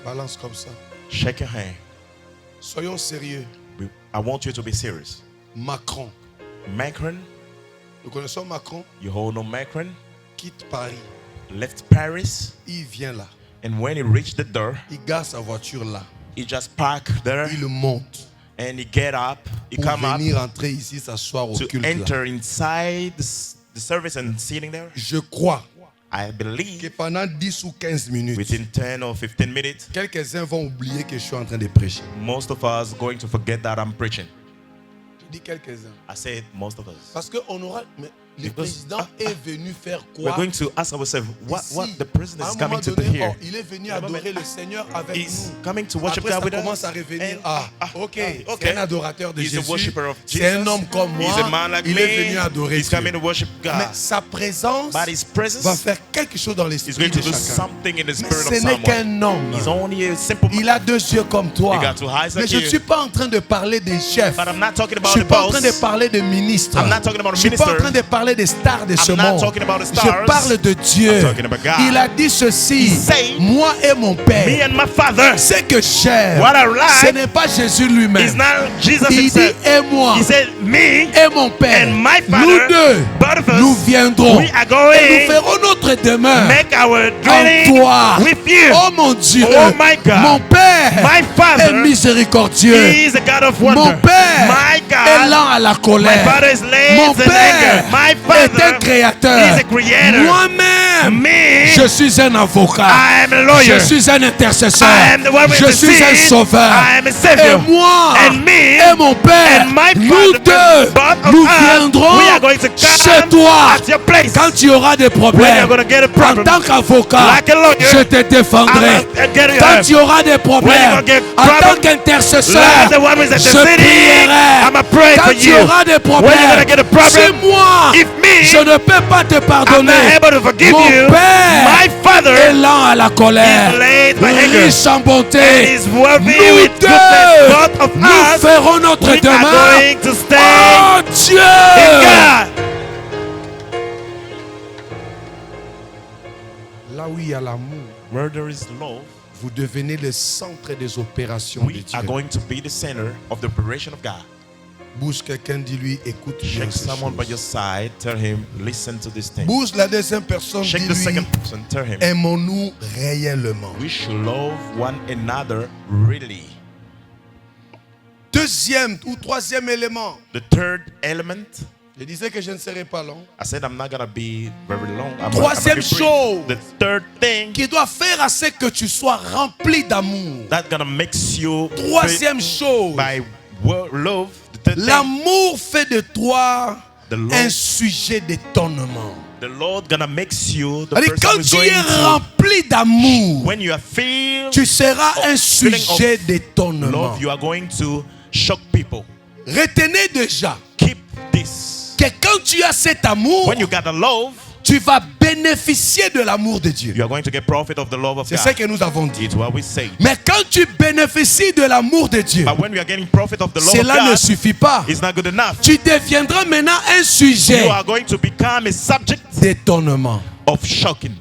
Balance comme ça.
Shake your hand.
Soyons sérieux.
I want you to be serious.
Macron.
Macron,
Nous connaissons Macron.
you all know Macron,
Quitte Paris.
left Paris,
Il vient là.
and when he reached the door,
Il gare sa voiture là.
he just parked there,
Il monte
and he get up, he
pour
come up
venir entrer ici, s'asseoir au
to
culte là.
enter inside the service and sitting there.
Je crois
I
que
believe
pendant 10 ou 15 minutes,
within 10 or 15 minutes,
quelques-uns vont oublier que je suis en train de prêcher.
most of us going to forget that I'm preaching.
Je dis quelques-uns.
I said most of us.
Parce qu'on aura. Mais le
Because-
président est venu faire
We're
quoi?
going to ask ourselves, what
Ici?
the president
À
is
un
coming
moment
to do
donné,
here?
oh, il est venu adorer le Seigneur avec
He's
nous.
coming to worship
Après, ça
God with
commence
us.
à revenir.
And-
Ok,
okay.
c'est un adorateur de
He's a
Jésus.
worshipper of
C'est un
Jesus.
homme comme moi.
He's a man like
Il
me.
est venu adorer
He's
Dieu.
coming to worship
Mais
God.
sa présence
But his presence
va faire quelque chose dans
is
l'esprit
going
de
to do
chacun.
something in the
Mais
spirit
ce
of
n'est
someone.
qu'un homme.
He's only a simple man.
Il a deux yeux comme toi.
He got two eyes
Mais
like
je ne
you.
suis pas en train de parler des chefs.
But I'm not talking
Je
about
ne suis
the
pas en train de
boss.
parler de ministres.
I'm not talking about
Je ne suis pas en
ministers.
train de parler des stars de ce
I'm not
monde.
talking about the
Je
stars.
parle de Dieu.
I'm talking about God.
Il a dit ceci.
He said,
moi et mon
Me
Père.
and my father.
Ce que j'aime,
What I
ce
like
n'est pas Jésus
is
lui-même.
not Jesus
Il dit
himself.
et moi
He said, me
et mon Père.
and my
Nous
father,
deux,
both of us,
nous viendrons.
we are
Et nous
going
ferons notre demeure
make our
en
dwelling
toi.
with you.
Oh mon Dieu,
Oh my God.
mon Père
My Father
est miséricordieux.
He is a God of wonder.
Mon Père
My
est
God,
lent à la
my
colère.
Father is late
Mon
in
Père
anger. My
est un
Father
créateur.
is a creator.
Moi-même,
Me,
je suis un avocat.
I am a lawyer.
Je suis un intercesseur.
I am the one with
Je
the
suis un
seed.
sauveur.
I am a
Et
savior.
moi
And me
et mon Père,
and my
nous
Father,
deux,
both of
nous
us,
viendrons
we are going to come
chez toi.
at your place.
Quand tu auras des
When
problèmes,
you're going to get a
en
problem,
tant qu'avocat,
like a lawyer,
je te défendrai.
I'm get you
Quand
help.
tu auras des
When
problèmes,
you're gonna get
en tant
problem,
qu'intercesseur,
like the one with the
je
city,
prierai.
I'ma pray
Quand
for
tu
you.
auras des
When you're
problèmes,
gonna get a problem,
c'est moi.
if me,
Je ne peux pas te
I'm
pardonner.
not able to forgive
Mon
you.
Père
My
est
Father
lent à la colère,
is late by anger.
riche en
and
bonté.
is worthy
Nous
with
deux,
goodness. Both of
nous
us,
ferons notre
we are
demeure.
going to stay
Oh
in
Dieu!
God.
Là où il y a l'amour,
Where there is love,
vous devenez le centre des opérations de
we are
Dieu.
going to be the center of the operation of God.
Bouge quelqu'un, dis-lui, écoute bien
Shake
ces
someone by
choses.
your side, tell him, listen to this thing.
Bouge la deuxième personne,
Shake the
dis-lui,
second person, tell him,
aimons-nous réellement.
we should love one another really.
Deuxième ou troisième élément.
The third element,
Je disais que je ne serai pas long.
I said I'm not gonna be very long. I'm
Troisième
gonna be brief.
chose.
The third thing
Qui doit faire à ce que tu sois rempli d'amour.
that's gonna make you
Troisième chose.
by love. The third thing,
L'amour fait de toi
the
un
Lord,
sujet d'étonnement.
the Lord gonna make you the
C'est-à-dire,
person
quand
who's
tu
going
es
to.
rempli d'amour,
When you are filled
tu seras un
feeling of
sujet d'étonnement.
love, you are going to shock people.
Retenez déjà
Keep this.
que quand tu as cet amour,
When you got the love,
tu vas bénéficier de l'amour de Dieu.
you are going to get profit of the love of
C'est
God.
ce que nous avons dit.
It's what we say.
Mais quand tu bénéficies de l'amour de Dieu,
But when we are getting profit of the love of
cela ne
God,
suffit pas.
it's not good enough.
Tu deviendras maintenant un sujet
You are going to become a subject
d'étonnement.
of shocking.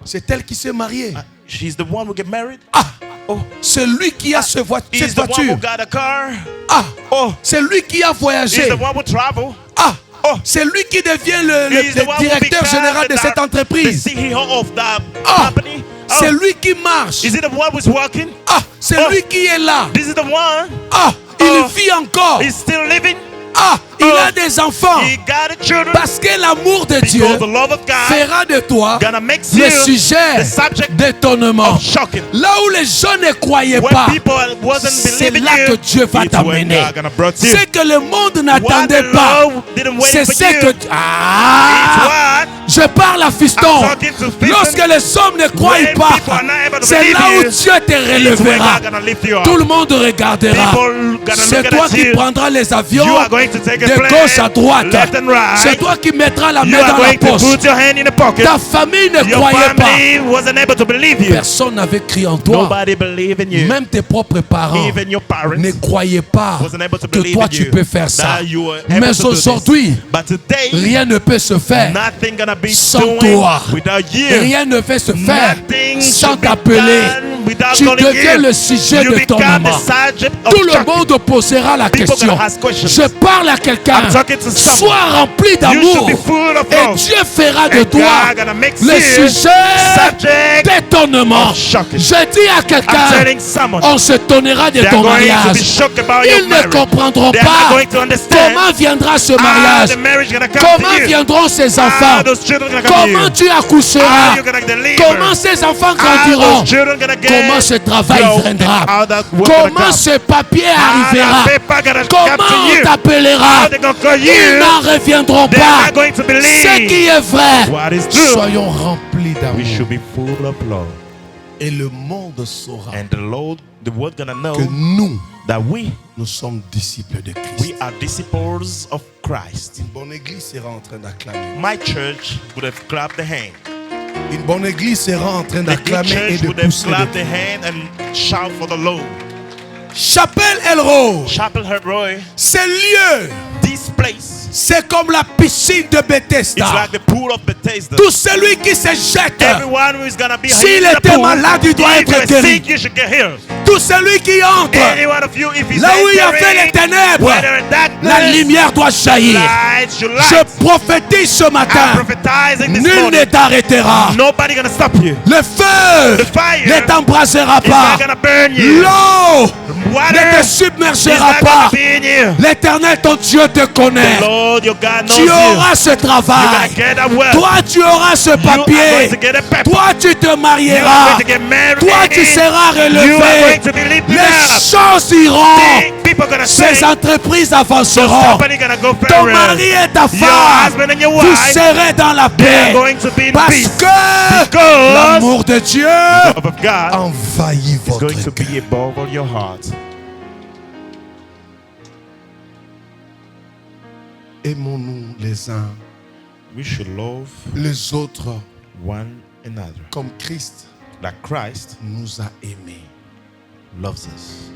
C'est elle qui s'est mariée.
She's the one who get married.
Ah,
Oh,
c'est lui qui a cette
he's the one who
voiture.
got a car.
Ah,
Oh,
c'est lui qui a
he's
voyagé.
the one who travel.
Ah,
Oh,
c'est lui qui devient le
he's the one who
directeur
become
général de cette
the
entreprise.
CEO of the
Ah,
company.
c'est
Oh,
lui qui marche.
is he the one who's working?
Ah, c'est
Oh.
lui qui est là.
This is the one.
Ah, il
Oh.
vit encore.
He's still living.
Ah, il
Oh.
a des enfants.
He got a children.
Parce que l'amour de Dieu
Because the love of God
fera de toi
gonna make
le
you
sujet
the subject
d'étonnement.
of shocking.
Là où les gens ne croyaient
When
pas,
people wasn't
c'est
believing
là que
you,
Dieu va
it's when
t'amener.
God gonna brought you.
C'est que le monde
What
n'attendait
the
pas.
Lord didn't wait
C'est
for
ce
you.
que...
It's
Ah!
what
Je parle à Fiston.
I'm talking to Fiston.
Lorsque les hommes ne croient
When
pas,
people are not able to
c'est
believe
là où
you,
Dieu te
it's when
relèvera.
God gonna lift you up.
Tout le monde regardera.
People gonna
C'est
look
toi
at
qui
you.
prendras les avions
You are going to take a
de
plane,
gauche à droite.
left and right.
C'est toi qui mettras la
You
main
are
dans la
going to
poche.
put your hand in the pocket.
Ta famille ne
Your
croyait pas.
family wasn't able to believe you.
Personne n'avait cru en toi.
Nobody believed in you.
Même tes propres parents
Even your parents
ne croyaient pas
wasn't able to
que
believe
toi
in
tu
you.
peux faire ça.
That you were able
Mais
to do this.
aujourd'hui,
But today,
rien ne peut se faire
nothing gonna be
sans
doing
toi.
without you.
Rien ne peut se faire
Nothing
sans
should be
t'appeler.
done without
tu
calling
deviens
him,
le sujet
you
de
become
d'étonnement.
the subject of
Tout le
shocking.
monde posera la
People
question.
gonna ask questions.
Je parle à quelqu'un.
I'm talking to someone.
Sois rempli
You
d'amour.
should be full of
Et
love.
Dieu fera de
And
toi
God gonna make
le
you
sujet
subject
d'étonnement.
of shocking.
Je dis à
I'm
quelqu'un,
telling someone,
on se tonnera de
they are
ton
going to be
mariage.
shocked about your
Ils ne
marriage.
comprendront
They are not
pas
going to understand
comment viendra ce
how
mariage.
the marriage gonna come
Comment
to you.
viendront ces
How
enfants.
those children gonna come to
Comment
you.
tu
How
accoucheras.
you gonna deliver.
Comment ces enfants
How
grandiront.
those children gonna get
Comment ce travail
grown
viendra.
and how that work gonna
Comment
come.
ce papier
How
arrivera.
that paper gonna come
Comment
to
on
you.
t'appellera.
How they gonna call
Ils
you.
n'en reviendront
They are
pas.
not going to believe
Ce qui est vrai.
what is true.
Soyons remplis
We should
d'amour.
be full of love.
Et le monde saura
And the world gonna know
que nous
that
nous sommes disciples de Christ.
we are disciples of Christ.
Une bonne église sera en train d'acclamer.
My church would have clapped the hand.
Une bonne église sera en train
The good
d'acclamer et
church
de
would have
pousser.
clapped the hand and shout for the Lord.
Chapelle Elro,
Chapel Roy,
ce lieu,
this place,
c'est comme la piscine de
it's
Bethesda.
like the pool of Bethesda.
Tout celui qui se jette,
Everyone who is gonna be
S'il
in the
était
pool,
malade, il doit
if
être
you're
guéri.
sick, you should get healed.
tout celui qui entre,
Any one of you, if he's
là où il y avait
entering,
les ténèbres,
whether in darkness,
la lumière doit jaillir.
light should
Je
light.
prophétise ce
I'm
matin,
prophetizing this
nul
morning.
ne t'arrêtera.
Nobody gonna stop you.
Le feu
The fire
ne t'embrasera
It's
pas.
not gonna burn you.
L'eau
Water
ne te
is
submergera
not
pas.
gonna be in you.
L'Éternel, ton Dieu, te connaît.
The Lord, your God knows
Tu
you.
auras ce
You're gonna
travail.
get that well.
Toi, tu auras ce
You are going
papier.
to get a paper.
Toi, tu te
You are
marieras.
going to get married.
Toi, tu seras
You are
relevé.
going to be lifted
Les
up.
choses iront.
People gonna say,
Ces entreprises
the
avanceront.
company gonna go
Ton
very
mari et ta
Your
femme,
husband and your
vous
wife,
serez dans la
they are
paix.
going to be in
Parce
peace.
que
Because
l'amour de Dieu
the love of God
envahit
is
votre
going to
cœur.
be above all your heart.
Aimons-nous les uns
We should love
les autres
one another.
comme Christ
That Christ
nous a aimés.
loves us.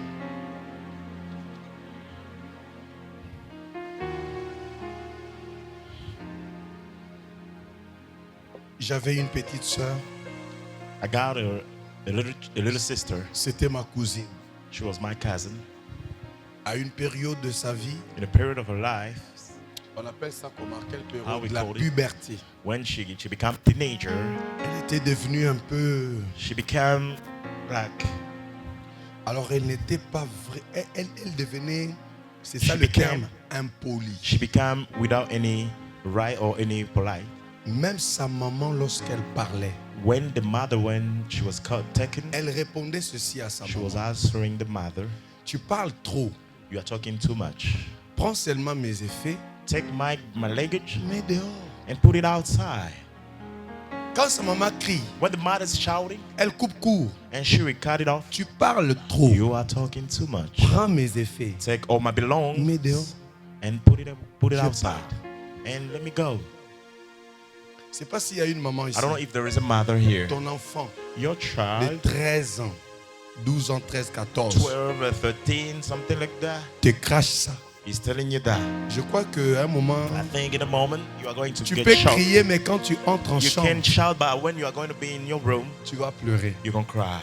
J'avais une petite sœur,
I got a little sister.
c'était ma cousine.
She was my cousin.
À une période de sa vie,
In a period of her life,
on appelle ça comment? Quelle
How
période?
we
La
call it?
puberté.
when she became teenager,
Elle était devenue un peu...
she became like
Alors elle n'était pas vraie. Elle devenait, c'est ça
She
le
became-
terme, impolie.
she became without any right or any polite.
Même sa maman, lorsqu'elle parlait,
When the mother, when she was taken,
elle répondait ceci à sa
she was
maman.
answering the mother,
Tu parles trop.
"You are talking too much.
Prends seulement mes effets,
Take my luggage
mets dehors.
and put it outside."
Quand sa maman crie,
When the mother's shouting
elle coupe court.
and she will cut it off,
Tu parles trop.
"You are talking too much.
Prends mes effets.
Take all my belongings
Mets dehors.
and put it
Je
outside
pars.
and let me go."
Je ne sais pas s'il y a une maman ici.
I don't know if there is a mother here.
Ton enfant
Your
de
child,
13 ans, 12 ans, 13, 14,
12 or 13, something like that,
te crache ça.
is telling you that.
Je crois qu'à un moment,
I think in a moment you are going to
tu
get
peux
shocked.
crier, mais quand tu entres en
You
chambre,
can shout, but when you are going to be in your room,
tu vas pleurer.
you can cry.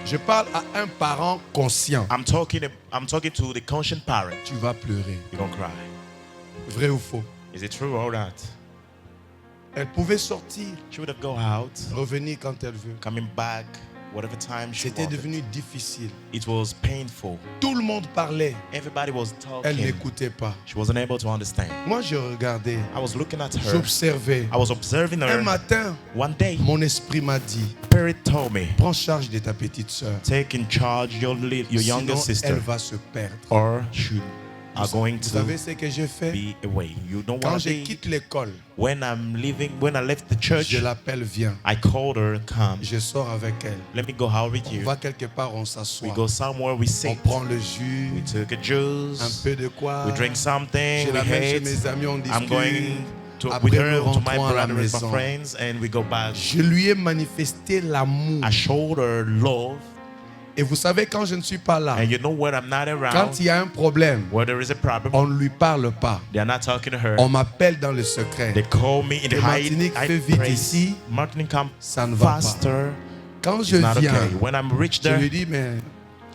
Je parle à un parent conscient.
I'm talking to the conscient parent.
Tu vas pleurer.
You can cry.
Vrai ou faux?
Is it true or not?
Elle pouvait sortir,
She would have go out,
revenir quand elle veut.
coming back, whatever time she
C'était
wanted.
devenu difficile.
It was painful.
Tout le monde parlait.
Everybody was
Elle
talking.
n'écoutait pas.
She wasn't able to understand.
Moi, je regardais.
I was looking at her.
J'observais.
I was observing
Un
her.
matin,
One day,
mon esprit m'a dit,
Spirit told me,
prends charge de ta petite sœur.
take in charge your younger
Sinon,
sister,
elle va se perdre.
or she are going
Vous
to
savez ce que j'ai fait?
be away. You know
Quand
what
je
I did?
quitte l'école,
When I left the church,
je l'appelle, viens.
I called her, come.
Je sors avec elle.
Let me go out with
On
you.
va quelque part, on
We
s'assoit.
go somewhere, we
On
sit.
prend le
We
jus,
took a
un
juice.
peu de quoi.
We drink something.
Je
We
l'amène chez
ate.
mes amis, on
I'm
discute.
going with
Après,
her
nous
to my
rentrons à la
brothers, my
maison.
friends, and we go back.
Je lui ai manifesté l'amour.
I showed her love,
Et vous savez, quand je ne suis pas là,
and you know when I'm not around,
quand il y a un problème,
where there is a problem,
on ne lui parle pas.
they are not talking to her.
On m'appelle dans le secret.
They call me in the
Et
hide
Martinique, fais vite
place.
ici.
Martinique, come
Ça ne va pas.
faster.
Quand je
It's not
viens,
okay. When I'm rich
je
there,
lui dis, mais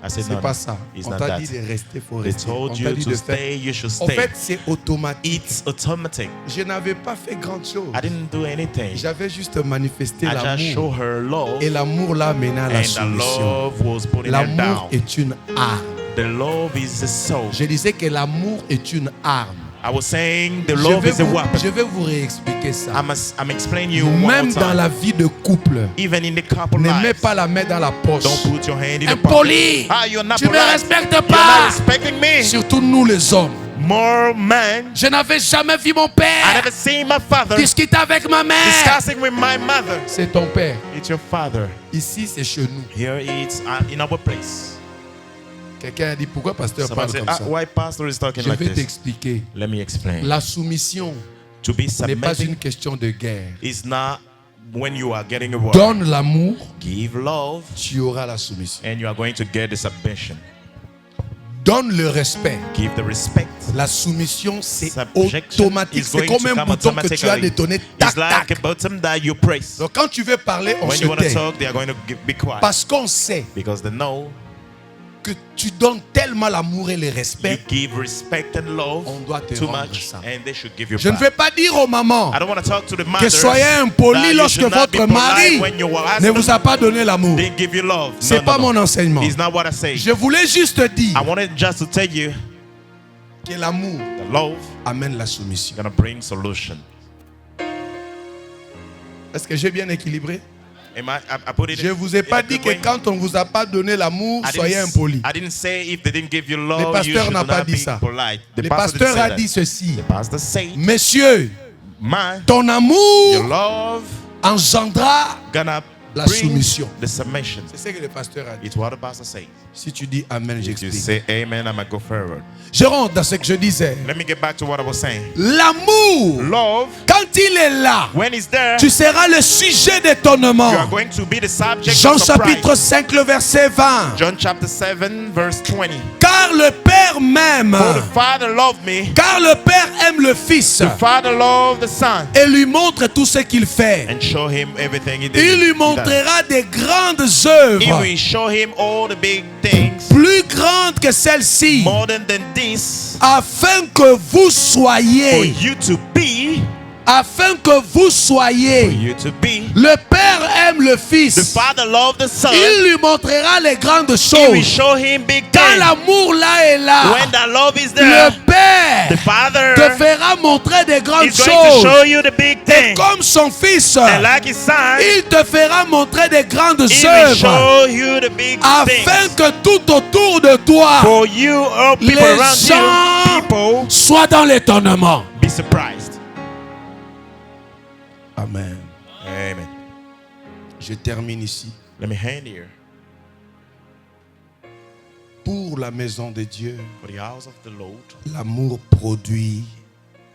I said,
c'est
no,
pas
no,
ça.
it's
On
not
t'a
that.
dit de rester, faut
They
rester.
told
On
you
t'a dit
to
de
stay,
faire.
you should
En
stay.
fait, c'est automatique.
It's automatic.
Je n'avais pas fait grand chose.
I didn't do anything.
J'avais juste manifesté
I just show
l'amour.
her love,
Et l'amour l'a amené à la
and the
soumission.
love was putting her
L'amour
down.
est une arme.
The love is the soul.
Je disais que l'amour est une arme.
I was saying the love is a weapon.
Je vais vous réexpliquer ça.
I'm explaining you one
Même
more
dans
time.
la vie de couple,
Even in the couple
ne mets
lives,
pas la main dans la poche.
don't put your hand in the
Impoli.
pocket. Ah, you're not
Tu ne me
polite.
respectes
You're
pas.
not respecting me.
Surtout nous les hommes.
More man.
Je n'avais jamais vu mon
I
père
never seen my father
discuter avec ma mère.
discussing with my mother.
C'est ton père.
It's your father.
Ici, c'est chez nous.
Here it's in our place.
Quelqu'un a dit pourquoi pasteur
Somebody
parle
said,
comme ça.
why pastor is talking
Je
like
vais
this?
t'expliquer.
Let me explain.
La soumission
To be
n'est pas
submitting
une question de guerre.
is not when you are getting a word.
Donne l'amour,
Give love,
tu auras la soumission.
and you are going to get the submission.
Donne le respect.
Give the respect.
La soumission, c'est
Subjection
automatique.
is
C'est
going
comme
to
un
come
bouton que tu as
automatically.
détonné. Tac,
It's like
tac.
a button that you press.
Donc quand tu veux parler, on
When
se
you want to
tait.
talk, they are going to be quiet.
Parce qu'on sait
Because they know
que tu donnes tellement l'amour et le
you
respect.
give respect and love
On doit te
too
rendre
much,
ça.
and they should give you
Je ne
back.
vais pas dire aux mamans
I don't want to talk to the
que
mothers
soyez impolis
that you
lorsque
should not be
votre
polite
mari
when your
ne
husband
vous a pas donné l'amour.
didn't give you love.
C'est pas mon enseignement.
It's not what I say.
Je voulais juste dire
I wanted just to tell you
que l'amour
that love
amène la soumission.
is going to bring solution.
Est-ce que j'ai bien équilibré?
Am I put it
Je ne vous ai
in
pas
a
dit
good
que
way?
quand on ne vous a pas donné l'amour,
I
soyez
didn't-
impoli.
I didn't say if they didn't give you love,
pasteur
you should
n'a pas
not
dit
be
ça.
polite. The
Le
pastor didn't
pasteur
say
a
that.
dit ceci.
The pastor said,
Messieurs,
man,
ton
your
amour
love
engendra
gonna
la
bring
soumission.
the submission.
C'est ce que le pasteur a dit.
It's what the pastor said.
Si tu dis Amen,
If you
j'explique.
say amen, I'm gonna go forward.
Je rentre dans ce que je disais.
Let me get back to what I was saying.
L'amour,
Love,
quand il est là,
when it's there,
tu seras le sujet
you
d'étonnement.
are going to be the subject
Jean
of surprise.
chapitre 5, le verset 20.
John chapter 7, verse 20.
Car le Père m'aime.
For the Father loved me,
Car le Père aime le Fils
the Father loved the Son,
et lui montre tout ce qu'il fait.
and show him everything he did.
Il lui
He does.
montrera des grandes
He
œuvres,
will show him all the big things,
plus grandes que celles-ci,
more than this,
afin que vous
for
soyez,
you to be,
afin que vous
for
soyez.
you to be.
Le Père aime le
The
Fils.
Father loved the Son.
Il lui montrera les grandes
He will
choses.
show him big
Quand
things.
l'amour là est là,
When that love is
le
there,
Père
the Father
te fera montrer des grandes
is going to
choses.
show you the big
Et
things.
comme son Fils,
And like his Son,
il te fera montrer des grandes
he will
œuvres
show you the big
afin
things.
que tout autour de toi
For you, all people
les
around
gens
you, people,
soient dans l'étonnement.
be surprised.
Amen.
Amen.
Je termine ici.
Let me hand here.
Pour la maison de Dieu,
For the house of the Lord,
l'amour produit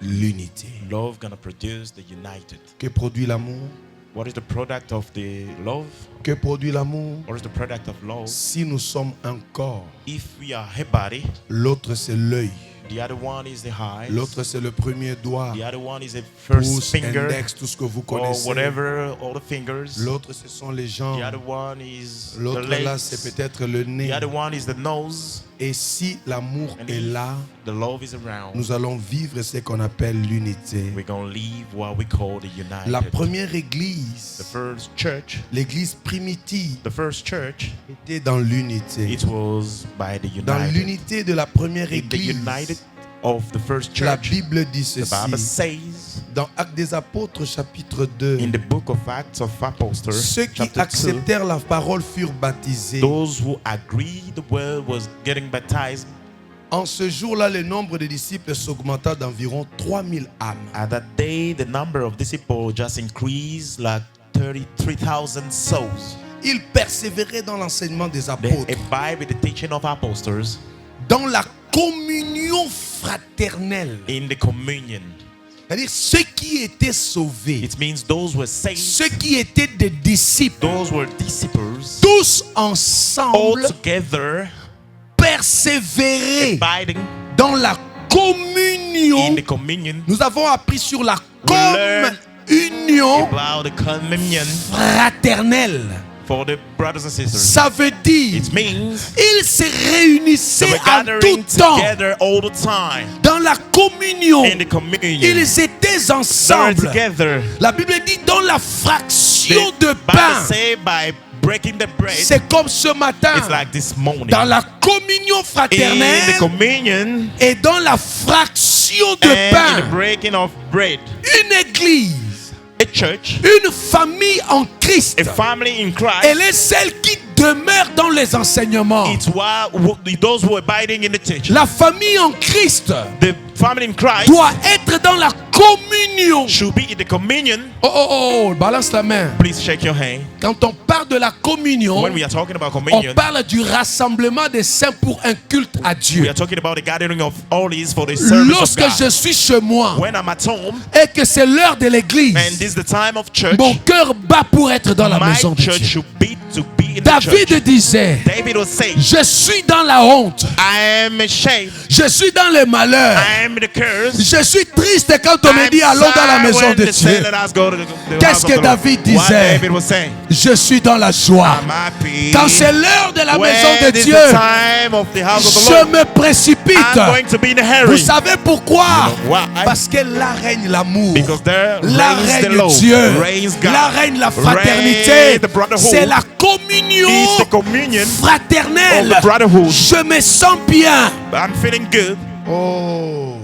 l'unité.
love gonna produce the united.
Que produit l'amour?
What is the product of the love?
Que produit l'amour?
What is the product of love?
Si nous sommes un corps,
If we are a body,
l'autre c'est l'œil,
the other one is the eyes,
l'autre c'est le premier doigt,
the other one is the first
pouce,
finger,
index, tout ce que vous
or
connaissez.
whatever, all the fingers.
L'autre ce sont les
The
jambes.
other one is the
L'autre là c'est
legs.
peut-être le nez.
The other one is the nose.
Et si l'amour
And
est
if
là,
the love is around,
nous allons vivre ce qu'on appelle l'unité.
we're going to live what we call the united.
La première
The
église,
first church,
l'église primitive,
the first church,
était dans l'unité.
it was by the
Dans
united.
l'unité de la première
In the
église,
united of the first
la
church,
Bible dit
the Bible
ceci.
says
Dans Actes des Apôtres chapitre 2,
in the book of Acts of Apostles,
ceux qui
chapter 2,
acceptèrent la parole furent baptisés.
those who agreed the word was getting baptized.
En ce jour-là, le nombre de disciples s'augmenta d'environ 3000 âmes.
At that day, the number of disciples just increased like 33,000 souls.
Ils persévéraient dans l'enseignement des
They
apôtres,
abide with the teaching of apostles
dans la communion fraternelle.
in the communion.
C'est-à-dire ceux qui étaient sauvés,
It means those were saved,
ceux qui étaient des disciples,
those were disciples,
tous
all
ensemble
together,
persévérer
abiding
dans la
in
communion.
the communion,
Nous avons appris sur la
learn
communion
about the communion,
fraternelle.
for the brothers and sisters.
Ça veut dire,
It means
ils se
they
réunissaient
were
en
gathering
tout temps
together all the time
dans la communion.
in the communion.
Ils étaient
They were
ensemble.
together.
La Bible dit dans la fraction
The
de
Bible
pain.
say by breaking the bread,
C'est comme ce matin.
it's like this morning.
Dans la communion
In the
fraternelle
communion
et dans la fraction de
and in the
pain.
breaking of bread,
Une église,
a church,
une famille en Christ.
a family in Christ,
Elle est celle qui demeure dans les enseignements.
it's those who are abiding in the church.
La famille en Christ
The family in Christ
doit être dans la communion.
should be in the communion.
Oh, oh, oh, balance la main.
Please shake your hand.
Quand on parle de la communion,
When we are talking about
on
communion,
parle du rassemblement des saints pour un culte à
we
Dieu.
are talking about the gathering of all these for the service of
Lorsque
God.
je suis chez moi
When I'm at home
et que c'est l'heure de l'église,
and this is the time of church,
mon cœur bat pour être dans la
my
maison de
church
Dieu.
should be to be in the church.
David disait,
David was saying,
je suis dans la honte,
I am ashamed,
je suis dans le malheur,
I am the curse.
je suis triste quand on me
I'm
dit allons dans la
sad
maison
when
de
they say,
Dieu.
"Let us go to the
Qu'est-ce
house of
que
the Lord."
David
What
disait?
David was saying,
Je suis dans la joie.
I'm happy.
Quand c'est l'heure de la maison de
When it's
Dieu,
the time of the house of the
je
Lord,
me précipite.
I'm going to be in a
Vous
hurry.
savez pourquoi?
You know why?
Parce que là règne l'amour.
Because there
Là
reigns the
règne
love,
Dieu.
reigns God,
Là règne la
reigns
fraternité.
the brotherhood.
C'est la communion
It's the communion
fraternelle.
of the brotherhood.
Je me sens bien.
I'm feeling good.
Oh,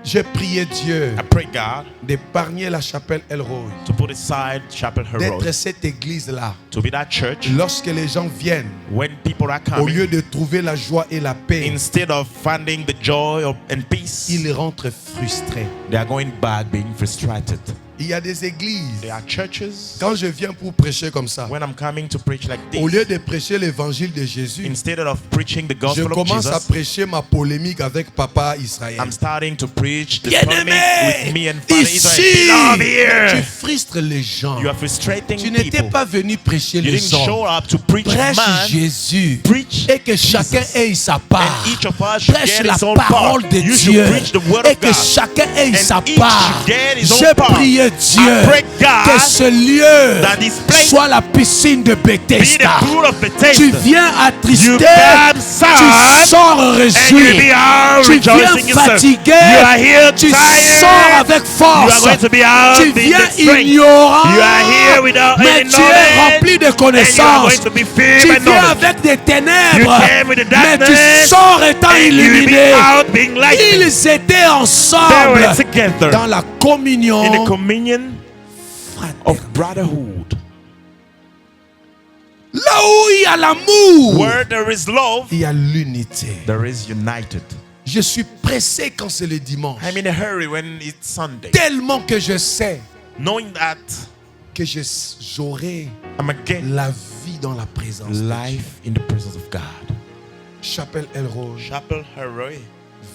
j'ai prié Dieu
I pray God
d'épargner la chapelle Elroy,
to put aside Chapel
d'être
Heroes,
cette église-là.
to be that church
Lorsque les gens viennent,
when people are
au
coming,
lieu de trouver la joie et la paix,
instead of finding the joy and peace,
ils rentrent frustrés.
they are going back being frustrated.
Il y a des églises.
There are churches,
Quand je viens pour prêcher comme ça,
when I'm coming to preach like
au
this,
lieu de prêcher l'évangile de Jésus,
instead of preaching the
je
gospel of
commence à
Jesus,
prêcher ma polémique avec Papa Israël.
I'm starting to preach the
Bien-aimé,
polemic with me and Father
ici,
Israel. Beloved
tu
here,
frustres les gens.
you are frustrating
Tu n'étais
people.
pas venu prêcher
You
les
didn't show
gens.
up to preach
Prêche
man,
Jésus.
preach
Et que chacun
Jesus.
ait sa
And
part.
each of us should
Prêche
get
la
his own
parole
part.
de
You should
Dieu.
preach the word
Et
of
que
God.
chacun ait
And
sa
each
part.
should get his own
Je
part.
prie
I
Dieu
pray God
que ce lieu
that this place
soit la piscine de
be the
Bethesda.
pool of Bethesda.
Tu viens attristé,
You come sad,
tu sors
and you
réjoui.
be out
Tu viens
rejoicing yourself.
fatigué,
You are here
tu
tired.
sors avec
You
force.
are going to be out
Tu
in
viens
the strength.
ignorant,
You are here without
mais
any
tu es
knowledge,
rempli de
and you are
connaissances.
going to be filled
Tu
by
viens
knowledge.
avec des
You
ténèbres,
came with the
mais tu
darkness,
sors étant
and you will be
illuminé.
out being lightened.
Ils étaient
They
ensemble
were together
dans la communion
in the communion of
fraternelle.
brotherhood.
Là où il y a l'amour,
Where there is love,
il y a l'unité.
there is united.
Je suis pressé quand c'est le dimanche.
I'm in a hurry when it's Sunday,
Tellement que je sais
knowing that
que j'aurai
I'm again
la vie dans la présence de Dieu.
life in the presence of God.
Chapelle Elroy,
Chapel Heroy,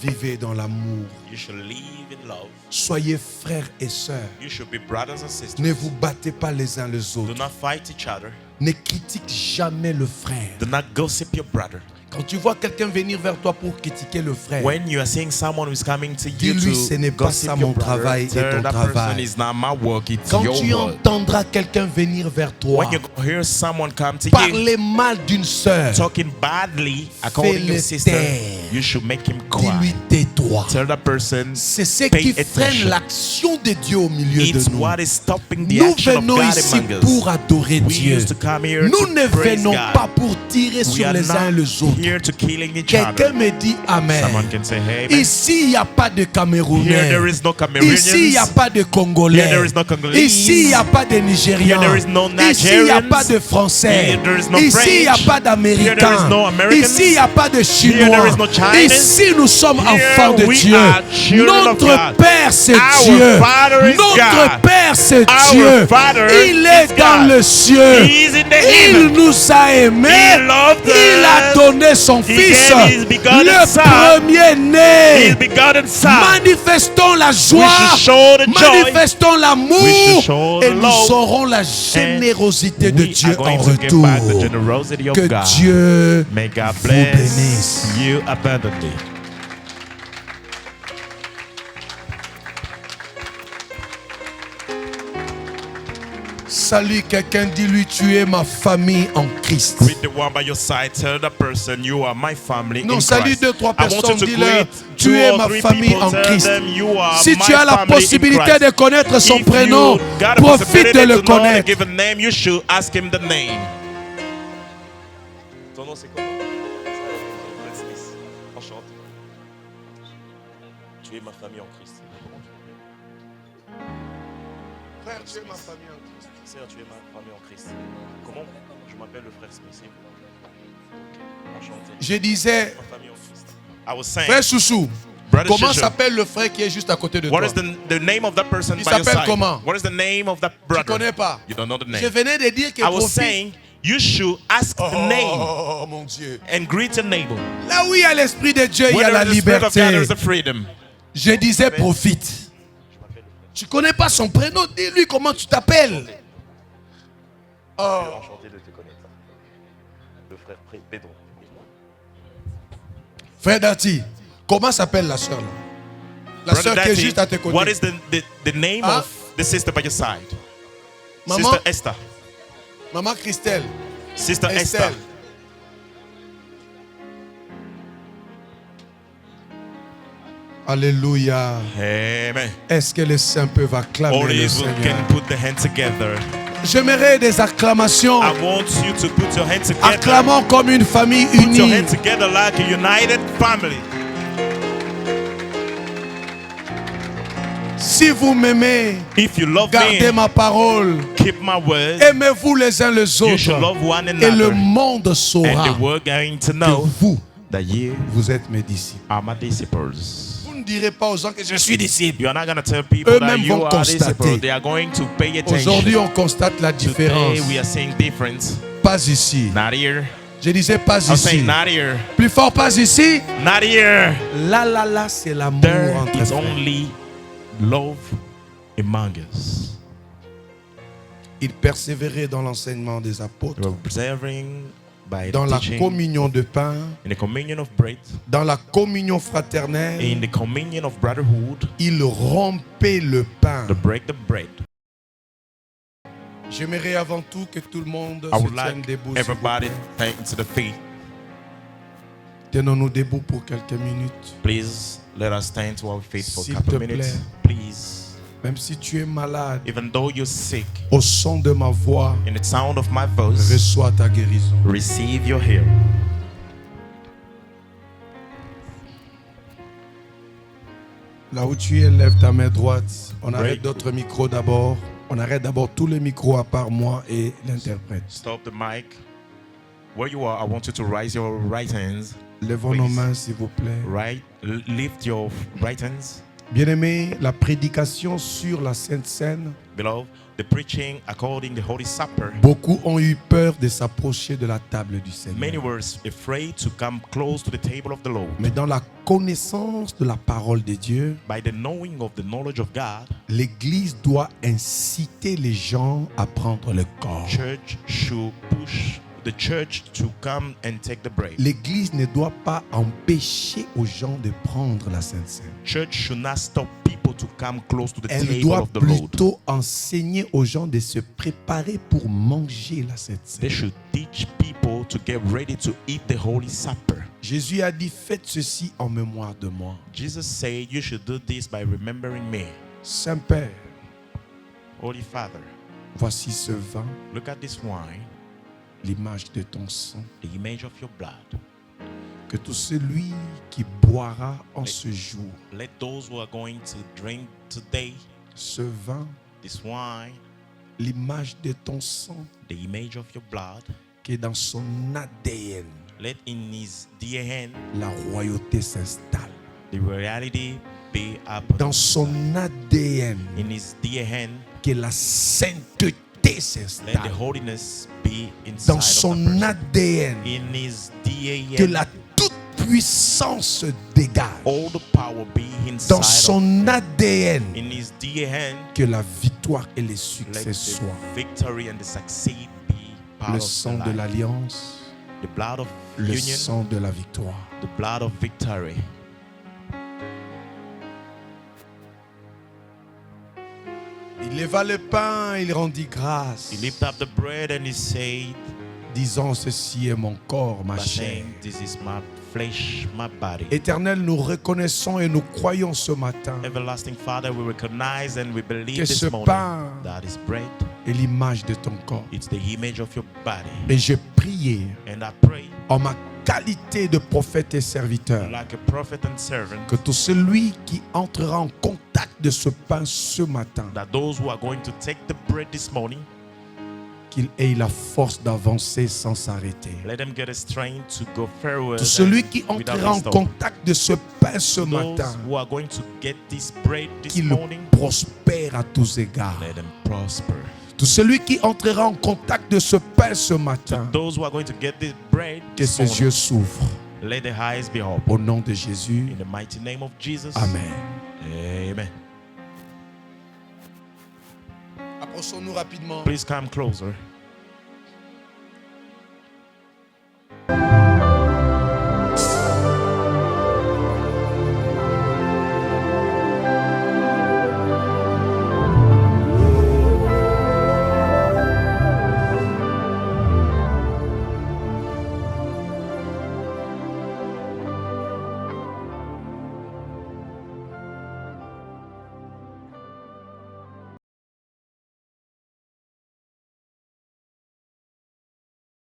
vivez dans l'amour.
you should live in love.
Soyez frères et sœurs.
You should be brothers and sisters.
Ne vous battez pas les uns les
Do
autres.
not fight each other.
Ne critique jamais le frère.
Do not gossip your brother.
Quand tu vois quelqu'un venir vers toi pour critiquer le frère,
When you are seeing someone who is coming to you
dis-lui, ce n'est
to
pas ça
gossip
mon
your brother,
travail et
tell
ton
that person
travail.
is not my work, it's
quand
your
tu
work.
entendras quelqu'un venir vers toi,
When you hear someone come to you
parler mal d'une sœur,
talking badly according to
Fais-le
your sister,
taire.
you should make him
dis-lui
cry.
tais-toi.
Tell that person
C'est ce
pay
qui freine
attention.
l'action de Dieu au milieu
It's
de nous.
what is stopping the
Nous
action of
venons
God
ici
among us.
pour adorer
We
Dieu.
used to come here
Nous
to
ne
praise
venons
God.
pas pour tirer
We
sur
are
les uns
not
les autres.
here to killing each
Quelqu'un
other.
me dit Amen.
Someone can say, hey, man.
Ici, il n'y a pas de
Here
Camerounais.
there is no Cameroonians.
Ici, il n'y a pas de
Here
Congolais.
there is no Congolese.
Ici, il n'y a pas de Nigérians.
Here there is no
Ici, il n'y a
Nigerians.
pas de Français.
Here there is no
Ici, il n'y a
French.
pas
Here there
d'Américains.
is no Americans.
Ici, il n'y a pas de
there
Chinois.
is no Chinese.
Ici, nous sommes
Here
enfants de
we
Dieu.
are children of
Notre
God.
Père, c'est
Our
Dieu.
Father is
Notre
God.
Père, c'est
Our
Dieu.
Father
Il est
is
dans
God.
le cieux.
He is in the
Il
heaven.
nous a aimés.
He loved
Il a
us.
donné son
He
Fils,
gave his begotten
le
Son.
premier-né.
His begotten Son.
Manifestons la
We
joie,
should show the joy.
manifestons
We
l'amour
should show the
et nous
love.
aurons la générosité de
We
Dieu
are going
en
to give
retour.
back the generosity of
Que
God.
Dieu
May God
vous
bless
bénisse.
you abundantly.
Salue quelqu'un, dis-lui, tu es ma famille en Christ.
Greet the one by your side. Tell the person, you are my family
Non,
in
salue
Christ.
2-3
I want you
personnes,
to
dis-leur,
greet
tu
2
es
or
ma
3
famille
people.
en
Tell
Christ.
them you are
Si
my
tu as la
family in
possibilité
Christ.
de connaître son
If
prénom,
you got a
profite
possibility
de le
to know and
connaître.
give a name, you should ask him the name. Ton nom c'est comment? Enchanté. Tu es ma famille en Christ.
Frère, tu es ma famille en Christ.
Seigneur, tu es ma famille en Christ. Comment? Je m'appelle le frère Smith. Enchanté.
Je disais,
Ma famille en Christ. I was saying,
frère Chouchou,
Brother
comment
Chouchou,
s'appelle le frère qui est juste à côté de
what
toi?
is the name of that person
Il
by your
s'appelle
side?
comment?
What is the name of that
Tu
brother?
connais pas?
You don't know the
Je
name.
venais de dire que
I was
profite.
saying you should ask the name
Oh mon Dieu.
and greet your neighbor.
Là où il y a l'esprit de Dieu, il y
Where
a la
there is the spirit of God, there
liberté.
is the freedom.
Je disais profite. Tu connais pas son prénom, dis-lui comment tu t'appelles. Oh.
Enchanté de te connaître. Le frère Pedro.
Frère Dati, comment s'appelle la soeur là? La
Brother
soeur qui est
Dati,
juste à tes côtés.
what is the name
Hein?
of the sister by your side?
Maman?
Sister Esther.
Maman Christelle.
Sister
Estelle.
Esther.
Alléluia.
Amen.
Est-ce que les saints peuvent acclamer
All
le
these
Seigneur?
can put the hands together.
J'aimerais des acclamations.
I want you to put your hands together.
Acclamons comme une famille
Put your
unie.
hands together like a united family.
Si vous m'aimez,
If you love
gardez
me,
ma parole.
keep my words.
Aimez-vous les uns les
You should
autres.
love one
Et le
another.
monde
And
saura
the world going to
que
know
vous,
that you
vous êtes mes disciples.
are my disciples.
Vous ne direz pas aux gens que je suis disciple.
You are not going to tell people that
Eux-mêmes
you
vont
are
constater.
disciples. They are going to pay
Aujourd'hui,
attention.
on constate la différence.
Today we are seeing difference.
Pas ici.
Not here.
Je disais pas
I'm saying
ici.
not here.
Plus fort, pas ici.
Not here.
Là, c'est l'amour
There
entre
is
frères.
only love among us.
Il persévérait dans l'enseignement des apôtres,
We're observing by
dans
the
la
teaching,
communion de pain,
in the communion of bread,
dans la communion
in
fraternelle.
the communion of brotherhood,
Il rompait le pain.
to break the bread.
J'aimerais avant tout que tout le monde
I
se
would
tienne
like
debout.
everybody thanks to the feet.
Tenons-nous debout pour quelques minutes.
Please let us stand to our feet for a
S'il
couple
te
minutes.
plaît.
Please,
Même si tu es malade,
even though you're sick,
au son de ma voix,
in the sound of my voice,
reçois ta guérison.
receive your healing.
Là où tu es, lève ta main droite. On arrête
Break.
d'autres micros d'abord. On arrête d'abord tous les micros à part moi et l'interprète.
Stop the mic. Where you are, I want you to raise your right hands.
Lèvons nos
Please.
mains, s'il vous plaît.
Lift your right hands.
Bien-aimés, la prédication sur la Sainte Seine,
Beloved, the preaching according the Holy Supper.
beaucoup ont eu peur de s'approcher de la table du
Many
Seigneur.
were afraid to come close to the table of the Lord.
Mais dans la connaissance de la parole de Dieu,
By the knowing of the knowledge of God,
l'Église doit inciter les gens à prendre le corps.
church should push the church to come and take the bread.
L'Église ne doit pas empêcher aux gens de prendre la Sainte Seine.
Church should not stop people to come close to the
Elle
table
doit
of the Lord.
plutôt enseigner aux gens de se préparer pour manger la Sainte
They
Seine.
should teach people to get ready to eat the Holy Supper.
Jésus a dit, faites ceci en mémoire de moi.
Jesus said, you should do this by remembering me.
Saint-Père,
Holy Father,
voici ce vin,
look at this wine,
l'image de ton sang.
the image of your blood.
Que tout celui qui boira en ce jour
Let those who are going to drink today
ce vin,
this wine,
l'image de ton sang,
the image of your blood,
que dans son ADN,
let in his DNA
la royauté s'installe.
the reality be up
Dans son ADN,
in his DNA.
que la sainteté
Let the
s'installe.
holiness be inside
Dans
of the
son
person.
ADN,
In his
que
DNA,
la toute puissance se dégage.
all the power be inside
Dans
of
son ADN,
in his DNA.
que la victoire et le
Let
succès
the
soient.
victory and the succeed be part
Le
of
sang
the
de
life.
l'alliance,
The blood of
le
union,
sang de la victoire.
the blood of victory.
Il Il leva le pain, il rendit grâce,
He lifted up the bread and he said,
disant ceci est mon corps, ma
by
chair.
saying, this is my flesh, my body.
Éternel, nous reconnaissons et nous croyons ce matin
Everlasting Father, we recognize and we believe
que
this
ce
morning
pain
that is bread.
est l'image de ton corps.
It's the image of your body.
Et j'ai prié
And I pray,
en ma qualité de prophète et serviteur
like a prophet and servant,
que tout celui qui entrera en contact de ce pain ce matin,
that those who are going to take the bread this morning,
qu'il ait la force d'avancer sans s'arrêter.
let them get a strength to go forward.
Tout celui
and
qui
without
entrera en
stop.
contact de ce pain ce
Those
matin,
who are going to get this bread this
qu'il
morning,
prospère à tous égards.
let them prosper.
Tout celui qui entrera en contact de ce pain ce matin,
Those who are going to get this bread
que
this
ses
morning,
yeux s'ouvrent.
let their eyes be open.
Au nom de Jésus,
In the mighty name of Jesus.
Amen.
Amen.
Approchons-nous rapidement.
Please come closer.